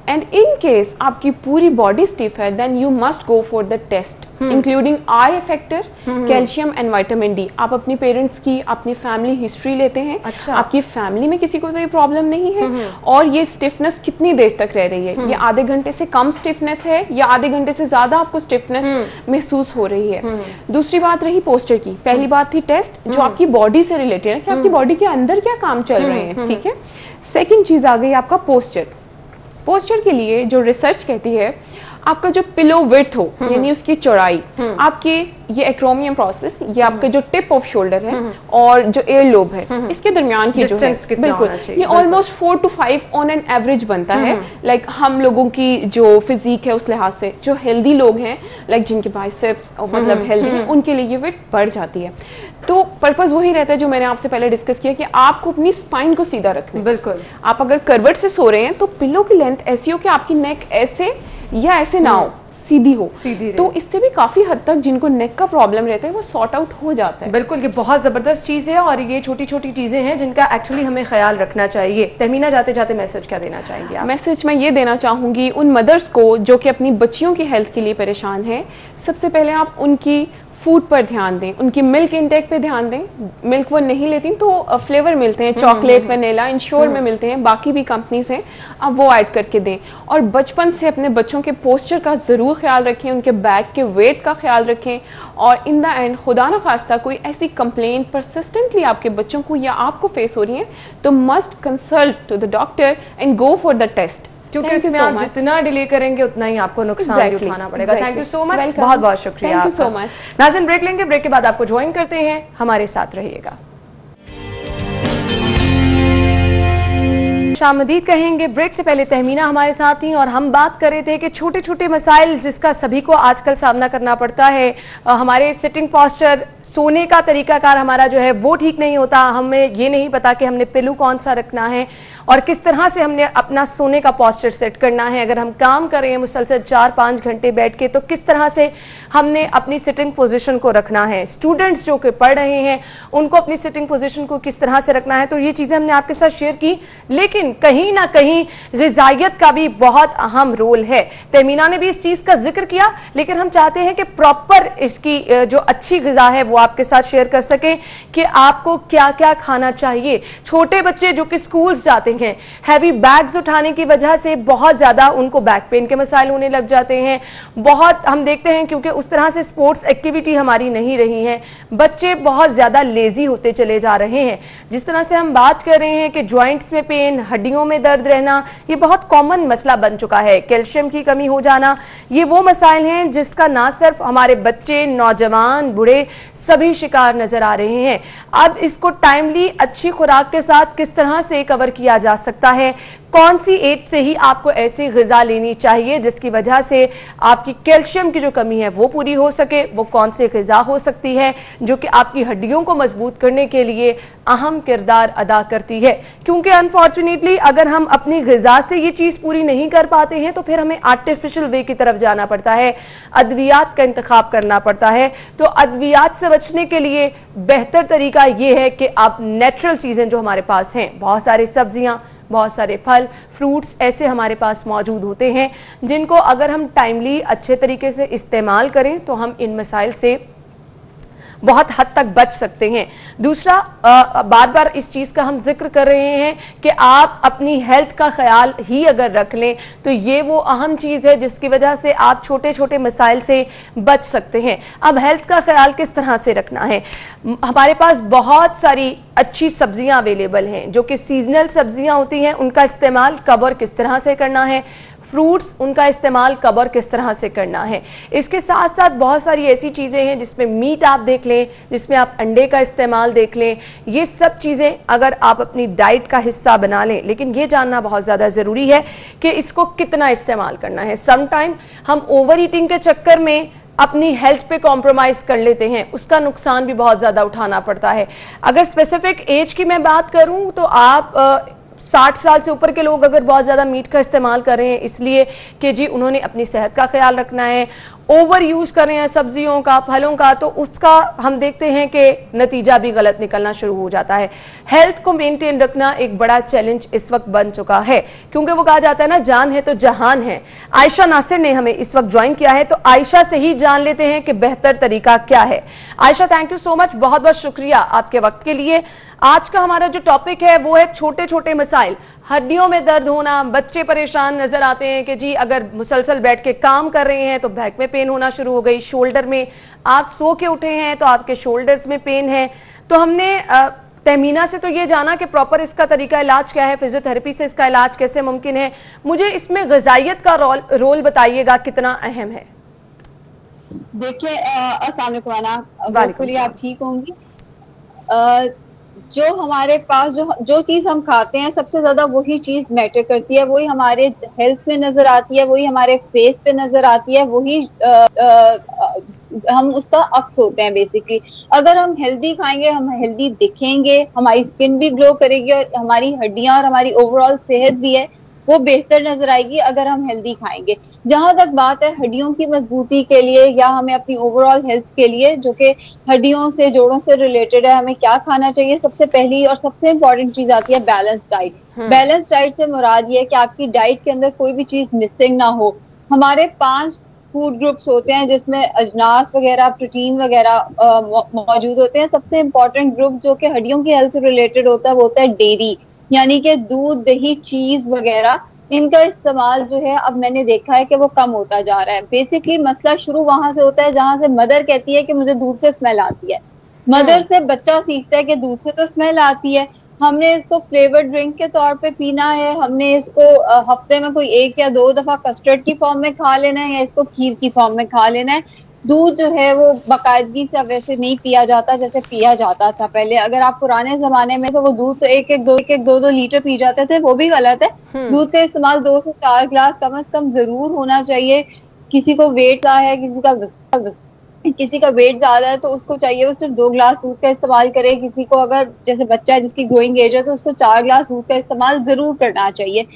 एंड इन केस आपकी पूरी बॉडी स्टिफ है, then you must go for the test including I factor, calcium and vitamin D. आप अपनी पेरेंट्स की, अपनी फैमिली हिस्ट्री लेते हैं। अच्छा। आपकी फैमिली में किसी को तो ये प्रॉब्लम नहीं है, और ये स्टिफनेस कितनी देर तक रह रही है, ये आधे घंटे से कम स्टिफनेस है या आधे घंटे से ज्यादा आपको स्टिफनेस महसूस हो रही है। दूसरी बात रही पोस्चर की, पहली बात थी टेस्ट जो आपकी बॉडी से रिलेटेड है कि आपकी बॉडी के अंदर क्या काम चल रहे हैं। ठीक है। सेकेंड चीज आ गई आपका पोस्चर। पोस्चर के लिए जो रिसर्च कहती है, आपका जो पिलो विड्थ हो यानी उसकी चौड़ाई, आपके ये एक्रोमियम प्रोसेस, ये आपका जो टिप ऑफ शोल्डर है और जो एयर लोब है, इसके दरमियान की जो है, बिल्कुल ये almost 4 to 5 on an average बनता है। लाइक हम लोगों की जो फिजिक है उस लिहाज से, जो हेल्दी लोग हैं, लाइक जिनके बाइसेप्स मतलब हेल्दी हैं, उनके लिए ये विड्थ बढ़ जाती है। तो पर्पस वही रहता है जो मैंने आपसे पहले डिस्कस किया कि आपको अपनी स्पाइन को सीधा रखना है। बिल्कुल। आप अगर करवट से सो रहे हैं तो पिलो की लेंथ ऐसी हो कि आपकी नेक ऐसे या ऐसे ना हो, सीधी हो, सीधी। तो इससे भी काफी हद तक जिनको नेक का प्रॉब्लम रहता है वो सॉर्ट आउट हो जाता है। बिल्कुल, ये बहुत जबरदस्त चीज है और ये छोटी छोटी चीजें हैं जिनका एक्चुअली हमें ख्याल रखना चाहिए। तहमीना, जाते जाते मैसेज क्या देना चाहेंगे आप? मैसेज मैं ये देना चाहूंगी उन मदर्स को जो कि अपनी बच्चियों की हेल्थ के लिए परेशान है। सबसे पहले आप उनकी फूड पर ध्यान दें, उनकी मिल्क इंटेक पे ध्यान दें। मिल्क वो नहीं लेती तो फ्लेवर मिलते हैं, चॉकलेट, वनीला, इंश्योर में मिलते हैं, बाकी भी कंपनीज हैं, आप वो ऐड करके दें। और बचपन से अपने बच्चों के पोस्चर का ज़रूर ख्याल रखें, उनके बैक के वेट का ख्याल रखें, और इन द एंड खुदा न खास्ता कोई ऐसी कंप्लेंट परसिस्टेंटली आपके बच्चों को या आपको फेस हो रही है तो must consult to the doctor and go for the test, क्योंकि इसमें आप जितना डिले करेंगे उतना ही आपको नुकसान भी उठाना पड़ेगा। थैंक यू सो मच, बहुत बहुत शुक्रिया। Thank you so much. नाज़रीन, ब्रेक लेंगे, ब्रेक के बाद आपको ज्वाइन करते हैं, हमारे साथ रहिएगा। शामदीद कहेंगे। ब्रेक से पहले तहमीना हमारे साथ थी और हम बात कर रहे थे कि छोटे छोटे मसाइल जिसका सभी को आजकल सामना करना पड़ता है। हमारे सिटिंग पोस्चर, सोने का तरीकाकार हमारा जो है वो ठीक नहीं होता। हमें ये नहीं पता कि हमने पिल्लू कौन सा रखना है और किस तरह से हमने अपना सोने का पोस्चर सेट करना है। अगर हम काम कर रहे हैं मुसलसल 4-5 घंटे बैठ के, तो किस तरह से हमने अपनी सिटिंग पोजीशन को रखना है। स्टूडेंट्स जो कि पढ़ रहे हैं उनको अपनी सिटिंग पोजीशन को किस तरह से रखना है। तो ये चीज़ें हमने आपके साथ शेयर की, लेकिन कहीं ना कहीं ग़िज़ाइयत का भी बहुत अहम रोल है। तहमीना ने भी इस चीज़ का जिक्र किया, लेकिन हम चाहते हैं कि प्रॉपर इसकी जो अच्छी ग़िज़ा है वो आपके साथ शेयर कर सकें कि आपको क्या क्या खाना चाहिए। छोटे बच्चे जो कि स्कूल्स जाते हैं, हैवी बैग्स उठाने की वजह से बहुत ज़्यादा उनको बैक पेन के मसाइल होने लग जाते हैं। बहुत हम देखते हैं क्योंकि उस तरह से स्पोर्ट्स एक्टिविटी हमारी नहीं रही है, बच्चे बहुत ज़्यादा लेज़ी होते चले जा रहे हैं। जिस तरह से हम बात कर रहे हैं कि जॉइंट्स में पेन, हड्डियों में दर्द रहना, ये बहुत कॉमन मसला बन चुका है। कैल्शियम की कमी हो जाना, ये वो मसाइल हैं जिसका ना सिर्फ हमारे बच्चे, नौजवान, बूढ़े सभी शिकार नजर आ रहे हैं। अब इसको टाइमली अच्छी खुराक के साथ किस तरह से कवर किया जा सकता है, कौन सी एज से ही आपको ऐसी ग़िज़ा लेनी चाहिए जिसकी वजह से आपकी कैल्शियम की जो कमी है वो पूरी हो सके, वो कौन सी ग़िज़ा हो सकती है जो कि आपकी हड्डियों को मजबूत करने के लिए अहम किरदार अदा करती है। क्योंकि अनफॉर्चुनेटली अगर हम अपनी ग़िज़ा से ये चीज़ पूरी नहीं कर पाते हैं तो फिर हमें आर्टिफिशियल वे की तरफ जाना पड़ता है, अद्वियात का इंतखाब करना पड़ता है। तो अद्वियात से बचने के लिए बेहतर तरीका ये है कि आप नेचुरल चीज़ें जो हमारे पास हैं, बहुत सारी सब्जियाँ, बहुत सारे फल, फ्रूट्स ऐसे हमारे पास मौजूद होते हैं जिनको अगर हम टाइमली अच्छे तरीके से इस्तेमाल करें तो हम इन मसाइल से बहुत हद तक बच सकते हैं। दूसरा, बार बार इस चीज़ का हम जिक्र कर रहे हैं कि आप अपनी हेल्थ का ख्याल ही अगर रख लें तो ये वो अहम चीज़ है जिसकी वजह से आप छोटे छोटे मसाइल से बच सकते हैं। अब हेल्थ का ख्याल किस तरह से रखना है, हमारे पास बहुत सारी अच्छी सब्जियां अवेलेबल हैं जो कि सीजनल सब्जियां होती हैं, उनका इस्तेमाल कब और किस तरह से करना है। फ्रूट्स, उनका इस्तेमाल कब और किस तरह से करना है। इसके साथ साथ बहुत सारी ऐसी चीज़ें हैं जिसमें मीट आप देख लें, जिसमें आप अंडे का इस्तेमाल देख लें। ये सब चीज़ें अगर आप अपनी डाइट का हिस्सा बना लें, लेकिन ये जानना बहुत ज़्यादा ज़रूरी है कि इसको कितना इस्तेमाल करना है। समटाइम हम ओवर ईटिंग के चक्कर में अपनी हेल्थ पे कॉम्प्रोमाइज़ कर लेते हैं, उसका नुकसान भी बहुत ज़्यादा उठाना पड़ता है। अगर स्पेसिफिक एज की मैं बात करूँ तो आप 60 साल से ऊपर के लोग अगर बहुत ज़्यादा मीट का इस्तेमाल कर रहे हैं इसलिए कि जी उन्होंने अपनी सेहत का ख्याल रखना है, ओवर यूज़ कर रहे हैं सब्जियों का, फलों का, तो उसका हम देखते हैं कि नतीजा भी गलत निकलना शुरू हो जाता है। हेल्थ को मेंटेन रखना एक बड़ा चैलेंज इस वक्त बन चुका है, क्योंकि वो कहा जाता है ना, जान है तो जहान है। आयशा नासिर ने हमें इस वक्त ज्वाइन किया है, तो आयशा से ही जान लेते हैं कि बेहतर तरीका क्या है। Ayesha, thank you so much, बहुत बहुत शुक्रिया आपके वक्त के लिए। आज का हमारा जो टॉपिक है वो है छोटे छोटे मसाइल। हड्डियों में दर्द होना, बच्चे परेशान नजर आते हैं कि जी अगर मुसलसल बैठ के काम कर रहे हैं तो बैक में पेन होना शुरू हो गई, शोल्डर में, आप सो के उठे हैं तो आपके शोल्डर्स में पेन है। तो हमने तहमीना से तो ये जाना कि प्रॉपर इसका तरीका इलाज क्या है, फिजियोथेरेपी से इसका इलाज कैसे मुमकिन है। मुझे इसमें ग़िज़ाइयत का रोल बताइएगा कितना अहम है। देखिए, अस्सलाम वालेकुम आना, बिल्कुल आप ठीक होंगी। जो हमारे पास जो चीज हम खाते हैं सबसे ज्यादा वही चीज मैटर करती है, वही हमारे हेल्थ में नजर आती है, वही हमारे फेस पे नजर आती है, वही हम उसका अक्स होते हैं बेसिकली। अगर हम हेल्दी खाएंगे, हम हेल्दी दिखेंगे, हमारी स्किन भी ग्लो करेगी और हमारी हड्डियां और हमारी ओवरऑल सेहत भी है वो बेहतर नजर आएगी अगर हम हेल्दी खाएंगे। जहां तक बात है हड्डियों की मजबूती के लिए या हमें अपनी ओवरऑल हेल्थ के लिए, जो कि हड्डियों से, जोड़ों से रिलेटेड है, हमें क्या खाना चाहिए, सबसे पहली और सबसे इंपॉर्टेंट चीज आती है बैलेंस डाइट। बैलेंस डाइट से मुराद ये है कि आपकी डाइट के अंदर कोई भी चीज मिसिंग ना हो। हमारे 5 फूड ग्रुप्स होते हैं जिसमें अजनास वगैरह, प्रोटीन वगैरह मौजूद होते हैं। सबसे इंपॉर्टेंट ग्रुप जो कि हड्डियों की हेल्थ से रिलेटेड होता है वो होता है डेयरी, यानी कि दूध, दही, चीज वगैरह। इनका इस्तेमाल जो है अब मैंने देखा है कि वो कम होता जा रहा है। बेसिकली मसला शुरू वहां से होता है जहां से मदर कहती है कि मुझे दूध से स्मेल आती है। मदर से बच्चा सीखता है कि दूध से तो स्मेल आती है, हमने इसको फ्लेवर ड्रिंक के तौर पे पीना है, हमने इसको हफ्ते में कोई 1 या 2 दफा कस्टर्ड की फॉर्म में खा लेना है या इसको खीर की फॉर्म में खा लेना है। दूध जो है वो बाकायदगी से अब वैसे नहीं पिया जाता जैसे पिया जाता था पहले। अगर आप पुराने जमाने में तो वो दूध तो एक एक दो लीटर पी जाते थे, वो भी गलत है। दूध का इस्तेमाल 2 से 4 ग्लास कम से कम जरूर होना चाहिए। किसी को वेट है, किसी का वेट ज्यादा है तो उसको चाहिए वो सिर्फ 2 ग्लास दूध का इस्तेमाल करे। किसी को अगर जैसे बच्चा है जिसकी ग्रोइंग एज है तो उसको 4 ग्लास दूध का इस्तेमाल जरूर करना चाहिए।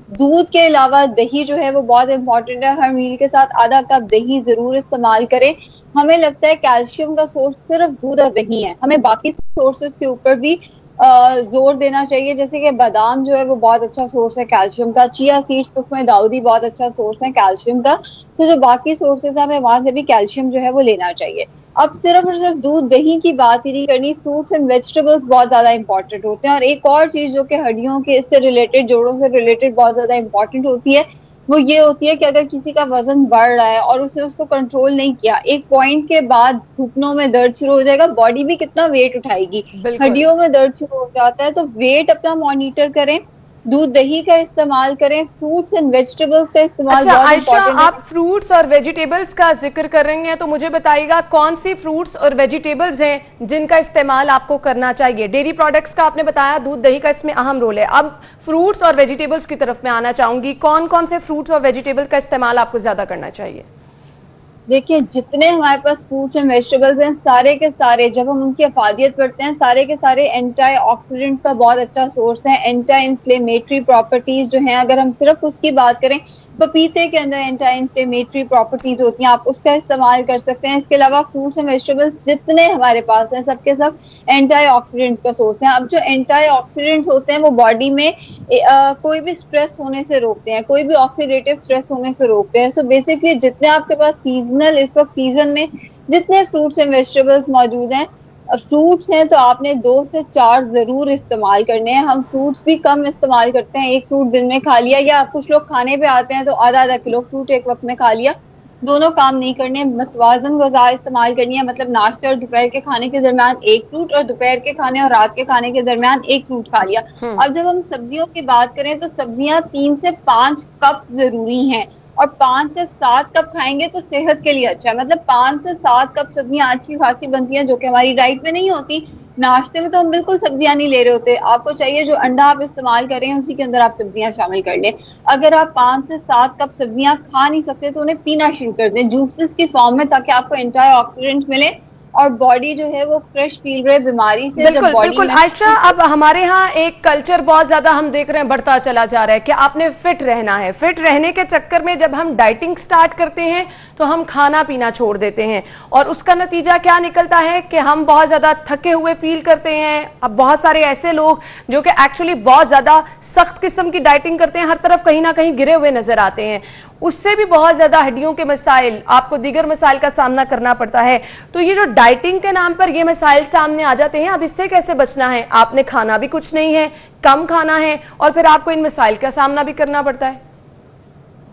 दूध के अलावा दही जो है वो बहुत इंपॉर्टेंट है। हर मील के साथ आधा कप दही जरूर इस्तेमाल करें। हमें लगता है कैल्शियम का सोर्स सिर्फ दूध और दही है, हमें बाकी सोर्सेज के ऊपर भी जोर देना चाहिए। जैसे कि बादाम जो है वो बहुत अच्छा सोर्स है कैल्शियम का, चिया सीड्स सुखमे दाऊदी बहुत अच्छा सोर्स है कैल्शियम का। तो जो बाकी सोर्सेज है हमें वहां से भी कैल्शियम जो है वो लेना चाहिए। अब सिर्फ और सिर्फ दूध दही की बात ही नहीं करनी, फ्रूट्स एंड वेजिटेबल्स बहुत ज्यादा इंपॉर्टेंट होते हैं। और एक और चीज जो कि हड्डियों के इससे रिलेटेड, जोड़ों से रिलेटेड बहुत ज्यादा इंपॉर्टेंट होती है, वो ये होती है कि अगर किसी का वजन बढ़ रहा है और उसने उसको कंट्रोल नहीं किया, एक पॉइंट के बाद घुटनों में दर्द शुरू हो जाएगा, बॉडी भी कितना वेट उठाएगी, हड्डियों में दर्द शुरू हो जाता है। तो वेट अपना मॉनिटर करें, दूध दही का इस्तेमाल करें, फ्रूट्स एंड वेजिटेबल्स का इस्तेमाल अच्छा, बहुत आयशा, इंपॉर्टेंट है। आप फ्रूट्स और वेजिटेबल्स का जिक्र कर रही हैं तो मुझे बताइएगा कौन सी फ्रूट्स और वेजिटेबल्स हैं जिनका इस्तेमाल आपको करना चाहिए। डेयरी प्रोडक्ट्स का आपने बताया, दूध दही का इसमें अहम रोल है। अब फ्रूट्स और वेजिटेबल्स की तरफ मैं आना चाहूंगी, कौन कौन से फ्रूट्स और वेजिटेबल का इस्तेमाल आपको ज्यादा करना चाहिए? देखिए, जितने हमारे पास फ्रूट्स एंड वेजिटेबल्स हैं सारे के सारे, जब हम उनकी अफादियत पढ़ते हैं, सारे के सारे एंटीऑक्सीडेंट्स का बहुत अच्छा सोर्स है। एंटी इन्फ्लेमेटरी प्रॉपर्टीज जो हैं, अगर हम सिर्फ उसकी बात करें, पपीते के अंदर एंटी इन्फ्लेमेटरी प्रॉपर्टीज होती हैं, आप उसका इस्तेमाल कर सकते हैं। इसके अलावा फ्रूट्स एंड वेजिटेबल्स जितने हमारे पास हैं सबके सब एंटीऑक्सीडेंट्स का सोर्स हैं। अब जो एंटीऑक्सीडेंट्स होते हैं वो बॉडी में कोई भी स्ट्रेस होने से रोकते हैं, कोई भी ऑक्सीडेटिव स्ट्रेस होने से रोकते हैं। सो बेसिकली जितने आपके पास सीजनल इस वक्त सीजन में जितने फ्रूट्स एंड वेजिटेबल्स मौजूद हैं, फ्रूट्स हैं तो आपने 2 से 4 जरूर इस्तेमाल करने हैं। हम फ्रूट्स भी कम इस्तेमाल करते हैं, एक फ्रूट दिन में खा लिया, या कुछ लोग खाने पे आते हैं तो आधा किलो फ्रूट एक वक्त में खा लिया। दोनों काम नहीं करने, मतवाजन ग़िज़ा इस्तेमाल करनी है। मतलब नाश्ते और दोपहर के खाने के दरमियान एक फ्रूट, और दोपहर के खाने और रात के खाने के दरमियान एक फ्रूट खा लिया। अब जब हम सब्जियों की बात करें तो सब्जियां 3 से 5 कप जरूरी हैं, और 5 से 7 कप खाएंगे तो सेहत के लिए अच्छा है। मतलब 5 से 7 कप सब्जियां अच्छी खासी बनती हैं, जो कि हमारी डाइट में नहीं होती। नाश्ते में तो हम बिल्कुल सब्जियां नहीं ले रहे होते, आपको चाहिए जो अंडा आप इस्तेमाल करें उसी के अंदर आप सब्जियां शामिल कर लें। अगर आप 5 से 7 कप सब्जियां खा नहीं सकते तो उन्हें पीना शुरू कर दें जूसेस की फॉर्म में, ताकि आपको एंटीऑक्सीडेंट मिले और बॉडी जो है वो फ्रेश फील रहे बीमारी से। बिल्कुल बिल्कुल आयशा, अब हमारे यहाँ एक कल्चर बहुत ज्यादा हम देख रहे हैं बढ़ता चला जा रहा है कि आपने फिट रहना है। फिट रहने के चक्कर में जब हम डाइटिंग स्टार्ट करते हैं तो हम खाना पीना छोड़ देते हैं, और उसका नतीजा क्या निकलता है कि हम बहुत ज्यादा थके हुए फील करते हैं। अब बहुत सारे ऐसे लोग जो कि एक्चुअली बहुत ज्यादा सख्त किस्म की डाइटिंग करते हैं, हर तरफ कहीं ना कहीं गिरे हुए नजर आते हैं, उससे भी बहुत ज्यादा हड्डियों के मसाइल, आपको दीगर मसाइल का सामना करना पड़ता है। तो ये जो डाइटिंग के नाम पर ये मसाइल सामने आ जाते हैं, अब इससे कैसे बचना है? आपने खाना भी कुछ नहीं है, कम खाना है, और फिर आपको इन मसाइल का सामना भी करना पड़ता है।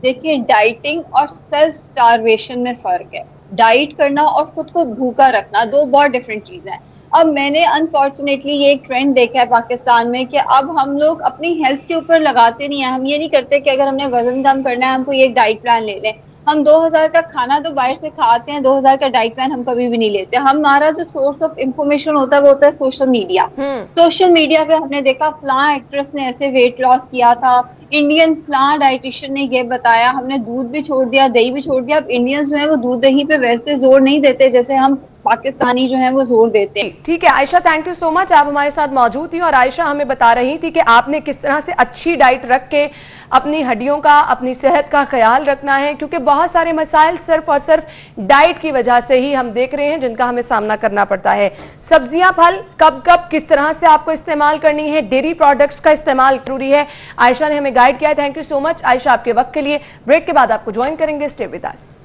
देखिए, डाइटिंग और सेल्फ स्टारवेशन में फर्क है। डाइट करना और खुद को भूखा रखना दो बहुत डिफरेंट चीजें हैं। अब मैंने अनफॉर्चुनेटली ये एक ट्रेंड देखा है पाकिस्तान में कि अब हम लोग अपनी हेल्थ के ऊपर लगाते नहीं है। हम ये नहीं करते कि अगर हमने वजन कम करना है हमको ये एक डाइट प्लान ले लें। हम 2000 का खाना तो बाहर से खाते हैं, 2000 का डाइट प्लान हम कभी भी नहीं लेते। हमारा जो सोर्स ऑफ इंफॉर्मेशन होता है वो होता है सोशल मीडिया। सोशल मीडिया पे हमने देखा फलां एक्ट्रेस ने ऐसे वेट लॉस किया था, इंडियन फलां डाइटिशियन ने ये बताया, हमने दूध भी छोड़ दिया, दही भी छोड़ दिया। अब इंडियंस जो है वो दूध दही पे वैसे जोर नहीं देते जैसे हम पाकिस्तानी जो है वो जोर देते हैं। ठीक है Ayesha, thank you so much, आप हमारे साथ मौजूद थी और आयशा हमें बता रही थी कि आपने किस तरह से अच्छी डाइट रख के अपनी हड्डियों का, अपनी सेहत का ख्याल रखना है, क्योंकि बहुत सारे मसाइल सिर्फ और सिर्फ डाइट की वजह से ही हम देख रहे हैं जिनका हमें सामना करना पड़ता है। सब्जियां, फल कब कब किस तरह से आपको इस्तेमाल करनी है, डेयरी प्रोडक्ट्स का इस्तेमाल जरूरी है, आयशा ने हमें गाइड किया है। Thank you so much Ayesha आपके वक्त के लिए। ब्रेक के बाद आपको ज्वाइन करेंगे, स्टे विद अस।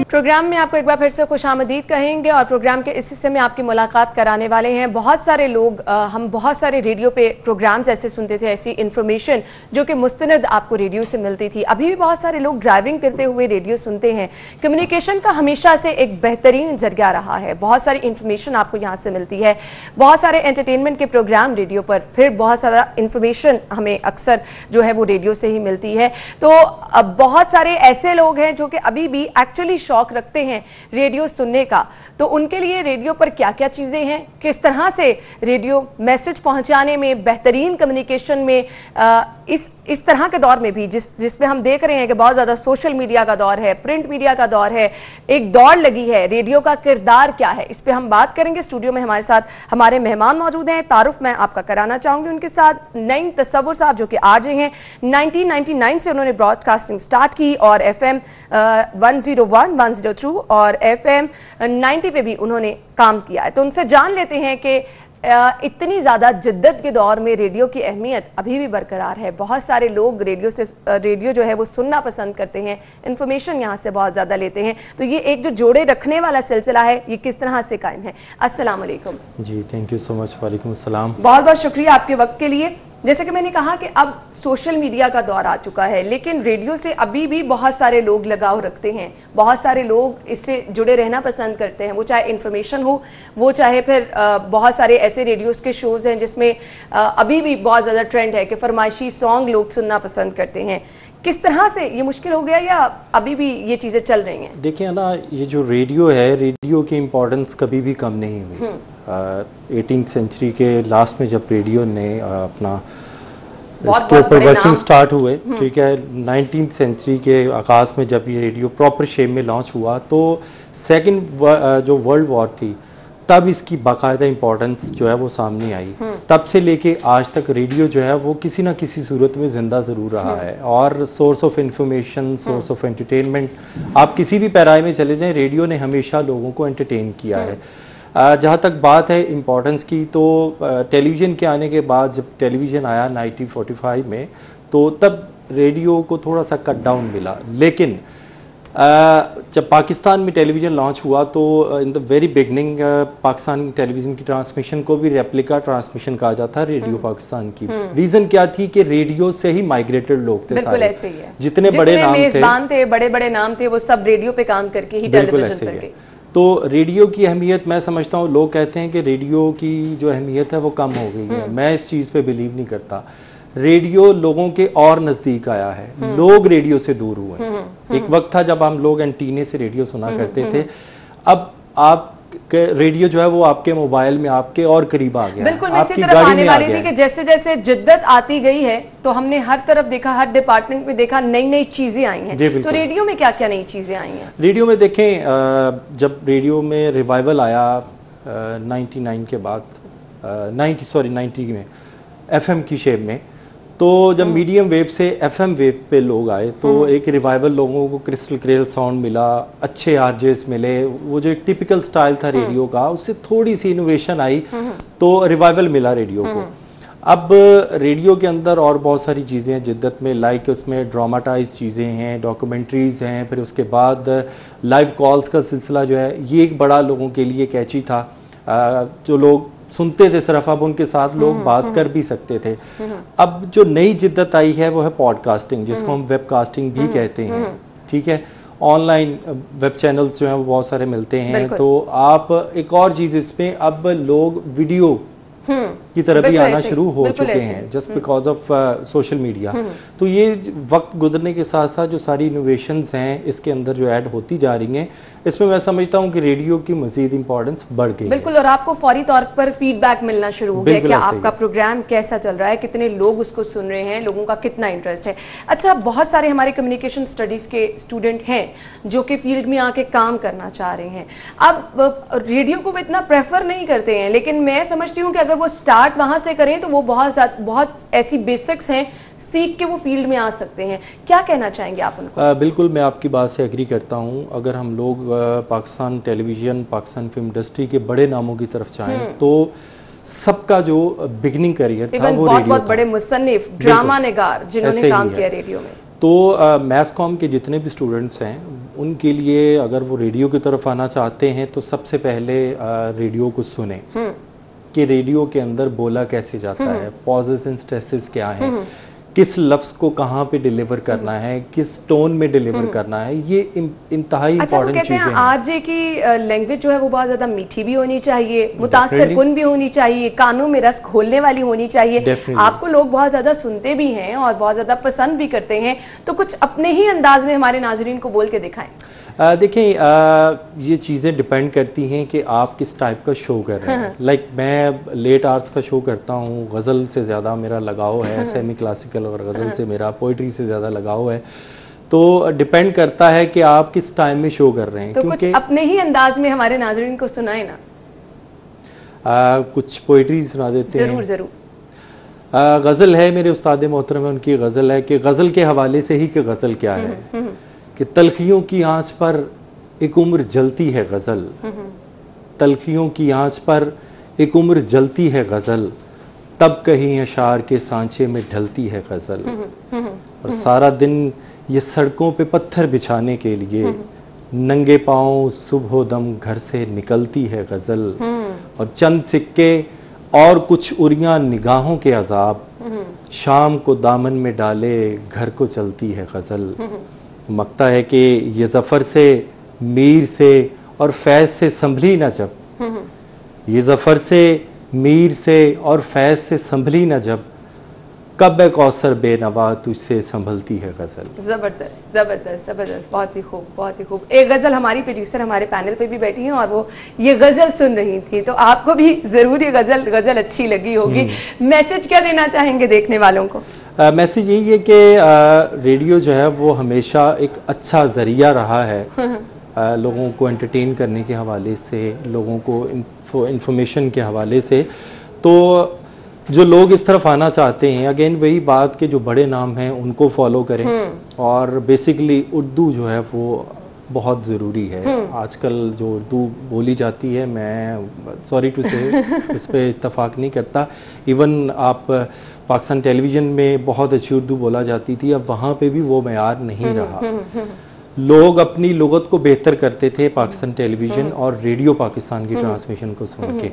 प्रोग्राम में आपको एक बार फिर से खुशामदीद कहेंगे और प्रोग्राम के इस हिस्से में आपकी मुलाकात कराने वाले हैं। बहुत सारे लोग हम बहुत सारे रेडियो पे प्रोग्राम्स ऐसे सुनते थे, ऐसी इन्फॉर्मेशन जो कि मुस्तनद आपको रेडियो से मिलती थी। अभी भी बहुत सारे लोग ड्राइविंग करते हुए रेडियो सुनते हैं। कम्युनिकेशन का हमेशा से एक बेहतरीन जरिया रहा है। बहुत सारी इन्फॉर्मेशन आपको यहाँ से मिलती है, बहुत सारे एंटरटेनमेंट के प्रोग्राम रेडियो पर, फिर बहुत सारा इन्फॉर्मेशन हमें अक्सर जो है वो रेडियो से ही मिलती है। तो अब बहुत सारे ऐसे लोग हैं जो कि अभी भी एक्चुअली शौक रखते हैं रेडियो सुनने का। तो उनके लिए रेडियो पर क्या क्या चीज़ें हैं, किस तरह से रेडियो मैसेज पहुंचाने में, बेहतरीन कम्युनिकेशन में, इस तरह के दौर में भी जिसमें हम देख रहे हैं कि बहुत ज़्यादा सोशल मीडिया का दौर है, प्रिंट मीडिया का दौर है, एक दौड़ लगी है, रेडियो का किरदार क्या है, इस पे हम बात करेंगे। स्टूडियो में हमारे साथ हमारे मेहमान मौजूद हैं। तारुफ मैं आपका कराना चाहूँगी उनके साथ। नईम तसव्वुर साहब जो कि आरजे हैं, 1999 से उन्होंने ब्रॉडकास्टिंग स्टार्ट की और FM 101, 102 और FM 90 पे भी उन्होंने काम किया है। तो उनसे जान लेते हैं कि इतनी ज़्यादा जिद्दत के दौर में रेडियो की अहमियत अभी भी बरकरार है। बहुत सारे लोग रेडियो जो है वो सुनना पसंद करते हैं, इन्फॉर्मेशन यहाँ से बहुत ज़्यादा लेते हैं। तो ये एक जो जोड़े रखने वाला सिलसिला है, ये किस तरह से कायम है? अस्सलाम वालेकुम। जी, थैंक यू सो मच। वालेकुम अस्सलाम। बहुत बहुत शुक्रिया आपके वक्त के लिए। जैसे कि मैंने कहा कि अब सोशल मीडिया का दौर आ चुका है, लेकिन रेडियो से अभी भी बहुत सारे लोग लगाव रखते हैं, बहुत सारे लोग इससे जुड़े रहना पसंद करते हैं। वो चाहे इन्फॉर्मेशन हो, वो चाहे फिर बहुत सारे ऐसे रेडियोज़ के शोज़ हैं जिसमें अभी भी बहुत ज़्यादा ट्रेंड है कि फरमाइशी सॉन्ग लोग सुनना पसंद करते हैं। किस तरह से ये मुश्किल हो गया या अभी भी ये चीज़ें चल रही हैं? देखिए ना, ये जो रेडियो है, रेडियो की इम्पोर्टेंस कभी भी कम नहीं हुई। 18th सेंचुरी के लास्ट में जब रेडियो ने अपना इसके ऊपर वर्किंग स्टार्ट हुए, ठीक है, 19th सेंचुरी के आगाज़ में जब ये रेडियो प्रॉपर शेप में लॉन्च हुआ तो सेकंड जो वर्ल्ड वॉर थी तब इसकी बाकायदा इम्पोर्टेंस जो है वो सामने आई। तब से लेके आज तक रेडियो जो है वो किसी ना किसी सूरत में ज़िंदा ज़रूर रहा है और source of information, source of entertainment. आप किसी भी पैराए में चले जाएं, रेडियो ने हमेशा लोगों को एंटरटेन किया है। जहाँ तक बात है इम्पोर्टेंस की, तो टेलीविज़न के आने के बाद जब टेलीविज़न आया 1945 में, तो तब रेडियो को थोड़ा सा कट डाउन मिला। लेकिन जब पाकिस्तान में टेलीविज़न लॉन्च हुआ तो in the very beginning Pakistan television की ट्रांसमिशन को भी रेप्लिका ट्रांसमिशन कहा जाता है रेडियो पाकिस्तान की। रीज़न क्या थी कि रेडियो से ही माइग्रेटेड लोग थे सारे, ऐसे ही है। जितने बड़े नाम थे, बड़े बड़े नाम थे, वो सब रेडियो पे काम करके ही टेलीविज़न पर गए। तो रेडियो की अहमियत मैं समझता हूँ, लोग कहते हैं कि रेडियो की जो अहमियत है वो कम हो गई है। मैं इस चीज़ पे बिलीव नहीं करता। रेडियो लोगों के और नज़दीक आया है, लोग रेडियो से दूर हुए। एक वक्त था जब हम लोग एंटीने से रेडियो सुना करते थे, अब आप रेडियो जो है वो आपके मोबाइल में आपके और करीब आ गया। बिल्कुल, मैं इसी तरफ आने वाली थी कि जैसे जैसे जिद्दत आती गई है तो हमने हर तरफ देखा, हर डिपार्टमेंट में देखा, नई नई चीजें आई हैं। तो रेडियो में क्या क्या नई चीजें आई हैं? रेडियो में देखें, जब रेडियो में रिवाइवल आया 99 के बाद, 90 में FM की शेप में, तो जब मीडियम वेव से FM वेव पे लोग आए तो एक रिवाइवल, लोगों को क्रिस्टल क्लियर साउंड मिला, अच्छे आरजेस मिले, वो जो एक टिपिकल स्टाइल था रेडियो का उससे थोड़ी सी इनोवेशन आई तो रिवाइवल मिला रेडियो को। अब रेडियो के अंदर और बहुत सारी चीज़ें हैं जिद्दत में, लाइक उसमें ड्रामाटाइज चीज़ें हैं, डॉक्यूमेंट्रीज़ हैं, फिर उसके बाद लाइव कॉल्स का सिलसिला जो है ये एक बड़ा लोगों के लिए कैची था। जो लोग सुनते थे सिर्फ, अब उनके साथ लोग बात कर भी सकते थे। अब जो नई जिद्दत आई है वो है पॉडकास्टिंग, जिसको हम वेबकास्टिंग भी कहते हैं, ठीक है। ऑनलाइन वेब चैनल्स जो हैं वो बहुत सारे मिलते हैं। तो आप एक और चीज़ इसमें, अब लोग वीडियो की तरफ भी आना शुरू हो चुके हैं just because of social media. तो ये वक्त गुजरने के साथ साथ जो सारी इनोवेशंस हैं इसके अंदर जो ऐड होती जा रही हैं, इसमें मैं समझता हूँ कि रेडियो की मजीद इंपॉर्टेंस बढ़ गई। बिल्कुल, और आपको फौरी तौर पर फीडबैक मिलना शुरू हो गया कि आपका प्रोग्राम कैसा चल रहा है, कितने लोग उसको सुन रहे हैं, लोगों का कितना इंटरेस्ट है। अच्छा, बहुत सारे हमारे कम्युनिकेशन स्टडीज़ के स्टूडेंट हैं जो कि फील्ड में आके काम करना चाह रहे हैं। अब रेडियो को वो इतना प्रेफर नहीं करते हैं, लेकिन मैं समझती हूँ कि अगर वो स्टार्ट वहाँ से करें तो वो बहुत ऐसी बेसिक्स हैं सीख के वो फील्ड में आ सकते हैं। क्या कहना चाहेंगे आप उनको? बिल्कुल, मैं आपकी बात से एग्री करता हूँ। अगर हम लोग Pakistan television, Pakistan film industry के बड़े नामों की तरफ चाहें तो सबका जो बिगनिंग करियर था वो रेडियो था। बहुत बड़े मुसन्निफ, ड्रामा निगार जिन्होंने काम किया रेडियो में। तो मैस कॉम के जितने भी स्टूडेंट्स हैं उनके लिए अगर वो रेडियो की तरफ आना चाहते हैं तो सबसे पहले रेडियो को सुने कि रेडियो के अंदर बोला कैसे जाता है, पॉजेस एंड स्ट्रेसेस क्या हैं, किस लफ्ज़ को कहाँ पे डिलीवर करना है, किस टोन में डिलीवर करना है, ये इंतहाई इंपॉर्टेंट चीज़ें हैं। आरजे की लैंग्वेज जो है वो बहुत ज़्यादा मीठी भी होनी चाहिए, मुतासर कुन भी होनी चाहिए, कानों में रस घोलने वाली होनी चाहिए। आपको लोग बहुत ज़्यादा सुनते भी हैं और बहुत ज़्यादा पसंद भी करते हैं, तो कुछ अपने ही अंदाज में हमारे नाजरीन को बोल के दिखाएं। देखिए ये चीज़ें डिपेंड करती हैं कि आप किस टाइप का शो कर रहे हैं। लाइक मैं लेट आवर्स का शो करता हूँ, गज़ल से ज़्यादा मेरा लगाव है, सेमी क्लासिकल और गज़ल से मेरा पोइट्री से ज़्यादा लगाव है, तो डिपेंड करता है कि आप किस टाइम में शो कर रहे हैं। तो कुछ अपने ही अंदाज में हमारे नाज़रीन को सुनाए ना। कुछ पोइट्री सुना देते हैं। ज़रूर ज़रूर। गज़ल है, मेरे उस्ताद मोहतरम है, उनकी गज़ल है कि गज़ल के हवाले से ही कि गज़ल क्या है कि तलखियों की आंच पर एक उम्र जलती है गज़ल, तलखियों की आंच पर एक उम्र जलती है गज़ल, तब कहीं अशार के सांचे में ढलती है गज़ल। और सारा दिन ये सड़कों पे पत्थर बिछाने के लिए नंगे पाँव सुबह दम घर से निकलती है गज़ल, और चंद सिक्के और कुछ उरियां निगाहों के अजाब, शाम को दामन में डाले घर को चलती है गज़ल। मकता है कि ये ज़फ़र से मीर से और फैज़ से संभली न जब, ये ज़फ़र से मीर से और फैज़ से संभली न जब, कब कौसर बेनवा तुझसे संभलती है गज़ल। ज़बरदस्त ज़बरदस्त ज़बरदस्त, बहुत ही खूब बहुत ही खूब। एक गज़ल हमारी प्रोड्यूसर हमारे पैनल पे भी बैठी हैं और वो ये गज़ल सुन रही थी, तो आपको भी ज़रूर ये गज़ल अच्छी लगी होगी। मैसेज क्या देना चाहेंगे देखने वालों को? मैसेज यही है कि रेडियो जो है वो हमेशा एक अच्छा ज़रिया रहा है लोगों को एंटरटेन करने के हवाले से, लोगों को इंफॉर्मेशन के हवाले से। तो जो लोग इस तरफ आना चाहते हैं, अगेन वही बात कि जो बड़े नाम हैं उनको फॉलो करें, और बेसिकली उर्दू जो है वो बहुत ज़रूरी है। आजकल जो उर्दू बोली जाती है, मैं सॉरी टू से इस पर इत्तफाक नहीं करता। इवन आप पाकिस्तान टेलीविज़न में बहुत अच्छी उर्दू बोला जाती थी, अब वहाँ पे भी वो मयार नहीं रहा। लोग अपनी लुगत को बेहतर करते थे पाकिस्तान टेलीविज़न और रेडियो पाकिस्तान की ट्रांसमिशन को सुन के।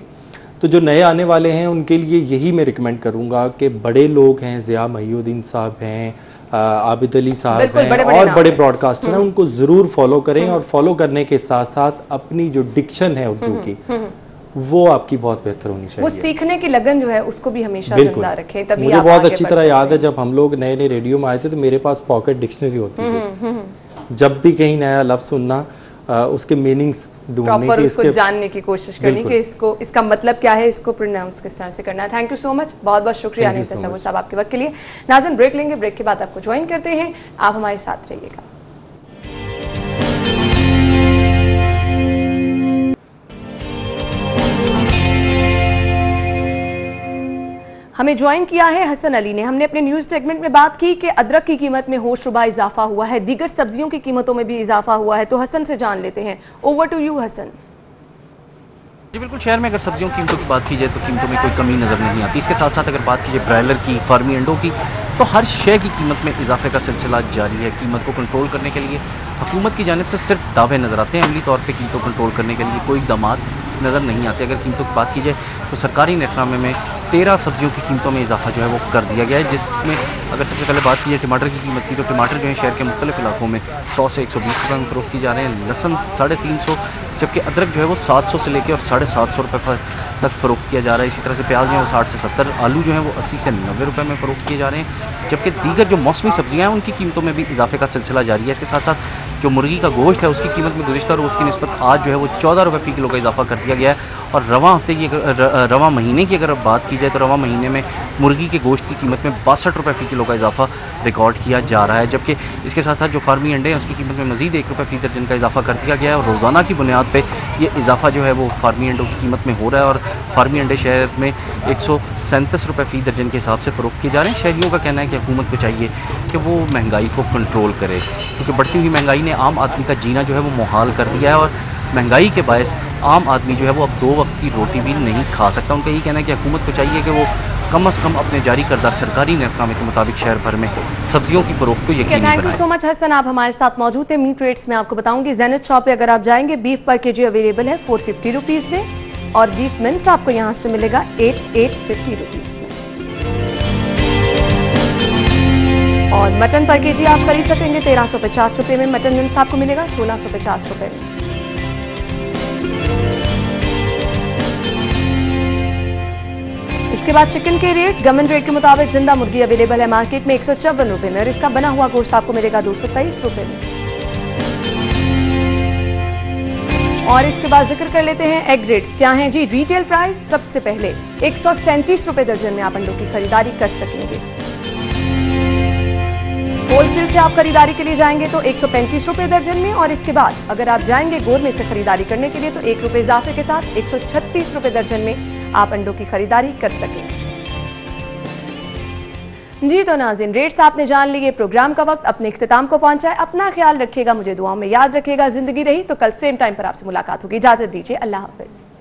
तो जो नए आने वाले हैं उनके लिए यही मैं रिकमेंड करूँगा कि बड़े लोग हैं, ज़िया महिउद्दीन साहब हैं, आबिद अली साहब हैं, और बड़े ब्रॉडकास्टर हैं, उनको ज़रूर फॉलो करें। और फॉलो करने के साथ साथ अपनी जो डिक्शन है उर्दू की, वो आपकी बहुत बेहतर होनी चाहिए। वो सीखने की लगन जो है उसको भी हमेशा जिंदा रखें, तभी मुझे बहुत अच्छी तरह याद है जब हम लोग नए नए रेडियो में आए थे तो मेरे पास पॉकेट डिक्शनरी होती थी। जब भी कहीं नया लफ्ज़ सुनना, उसके मीनिंग्स ढूंढने की, उसको जानने की कोशिश करनी कि इसका मतलब क्या है, इसको प्रोनाउंस किस तरह से करना है। थैंक यू सो मच, बहुत बहुत शुक्रिया अनिल तसव्वुर साहब आपके वक्त के लिए। नाज़रीन ब्रेक लेंगे, ब्रेक के बाद आपको ज्वाइन करते हैं, आप हमारे साथ रहिएगा। हमें ज्वाइन किया है हसन अली ने। हमने अपने न्यूज़ सेगमेंट में बात की कि अदरक की कीमत में होशरुबा इजाफा हुआ है, दीगर सब्जियों की कीमतों में भी इजाफा हुआ है, तो हसन से जान लेते हैं। Over to you Hasan. जी बिल्कुल, शहर में अगर सब्जियों की कीमतों की बात की जाए तो कीमतों में कोई कमी नज़र नहीं आती। इसके साथ साथ अगर बात कीजिए ब्रायलर की, फार्मी अंडों की, तो हर शय की कीमत में इजाफे का सिलसिला जारी है। कीमत को कंट्रोल करने के लिए हुकूमत की जानिब से सिर्फ दावे नज़र आते हैं, अमली तौर पर कीमतों को कंट्रोल करने के लिए कोई इक़दाम नज़र नहीं आते। अगर कीमतों की बात की जाए तो सरकारी नेटनामे में 13 सब्जियों की कीमतों में इजाफा जो है वो कर दिया गया है, जिसमें अगर सबसे पहले बात की जाए टमाटर की कीमत की, तो टमाटर जो है शहर के मुख्तलिफ इलाकों में 100 से 120 रुपये में फ़रोख्त की जा रहे हैं। लहसुन 350, जबकि अदरक जो है वो 700 से लेकर और 750 रुपये तक फ़रोख्त किया जा रहा है। इसी तरह से प्याज जो है वो 60 से 70, आलू जो है वो 80 से 90 रुपये में फ़रोख्त किए जा रहे हैं। जबकि दीगर जो मौसमी सब्जियाँ हैं उनकी कीमतों में भी इजाफे का सिलसिला जारी है। इसके साथ साथ जो मुर्गी का गोश्त है उसकी कीमत में गुज़िश्ता रोज़ की निस्बत आज जो है वो 14 रुपये फ़ी किलो का इजाफा कर दिया गया है। और रवां महीने की अगर बात की जाए तो रवां महीने में मुर्गी के गोश्त की कीमत में 62 रुपये फ़ी किलो का इजाफा रिकॉर्ड किया जा रहा है। जबकि इसके साथ साथ जो फार्मी अंडे हैं उसकी कीमत में मज़ीद 1 रुपये फ़ी दर्जन का इजाफा कर दिया गया है। और रोज़ाना की बुनियाद पर ये इजाफा जो है वो फार्मी अंडों की कीमत में हो रहा है। और फार्मी अंडे शहर में 137 रुपये फ़ी दर्जन के हिसाब से फ़रोख्त किए जा रहे हैं। शहरियों का कहना है कि हुकूमत को चाहिए कि वो महंगाई को कंट्रोल करे, क्योंकि बढ़ती हुई महंगाई ने आम आदमी का जीना जो है वो मुहाल कर दिया है। और महंगाई के बायस आम आदमी जो है वो अब 2 वक्त की रोटी भी नहीं खा सकता। उनका यही कहना है कि हुकूमत को चाहिए कि वो कम अज़ कम अपने जारी करदा सरकारी नेमनामे के मुताबिक शहर भर में सब्जियों की फरोख्त को यकीनी बनाएं। Thank you so much Hasan, आप हमारे साथ मौजूद थे। मीट रेट्स में आपको बताऊंगी, ज़ैनत शॉप पे अगर आप जाएंगे बीफ पर केजी अवेलेबल है 450 रुपीज़ में, और बीफ मिन्स आपको यहाँ से मिलेगा 850 रुपीज़ में, और मटन पर केजी आप खरीद सकेंगे 1350 रुपये में। मटन मिन्स आपको मिलेगा 1650 रुपये में। इसके बाद चिकन के रेट गवर्नमेंट रेट के मुताबिक जिंदा मुर्गी अवेलेबल है मार्केट में 154 रुपये में, और इसका बना हुआ गोश्त आपको मिलेगा 223 रुपये में। और इसके बाद जिक्र कर लेते हैं एग रेट्स क्या हैं जी। रिटेल प्राइस सबसे पहले 137 रुपये दर्जन में आप अंडों की खरीदारी कर सकेंगे। होलसेल से आप खरीदारी के लिए जाएंगे तो 135 रुपये दर्जन में, और इसके बाद अगर आप जाएंगे गोरमे से खरीदारी करने के लिए तो 1 रुपये इजाफे के साथ 136 रुपये दर्जन में आप अंडों की खरीदारी कर सकेंगे। जी तो नाज़रीन, रेट्स आपने जान लिए, प्रोग्राम का वक्त अपने इख्तिताम को पहुंचा है। अपना ख्याल रखिएगा, मुझे दुआओं में याद रखिएगा। जिंदगी रही तो कल सेम टाइम पर आपसे मुलाकात होगी। इजाजत दीजिए, अल्लाह हाफिज।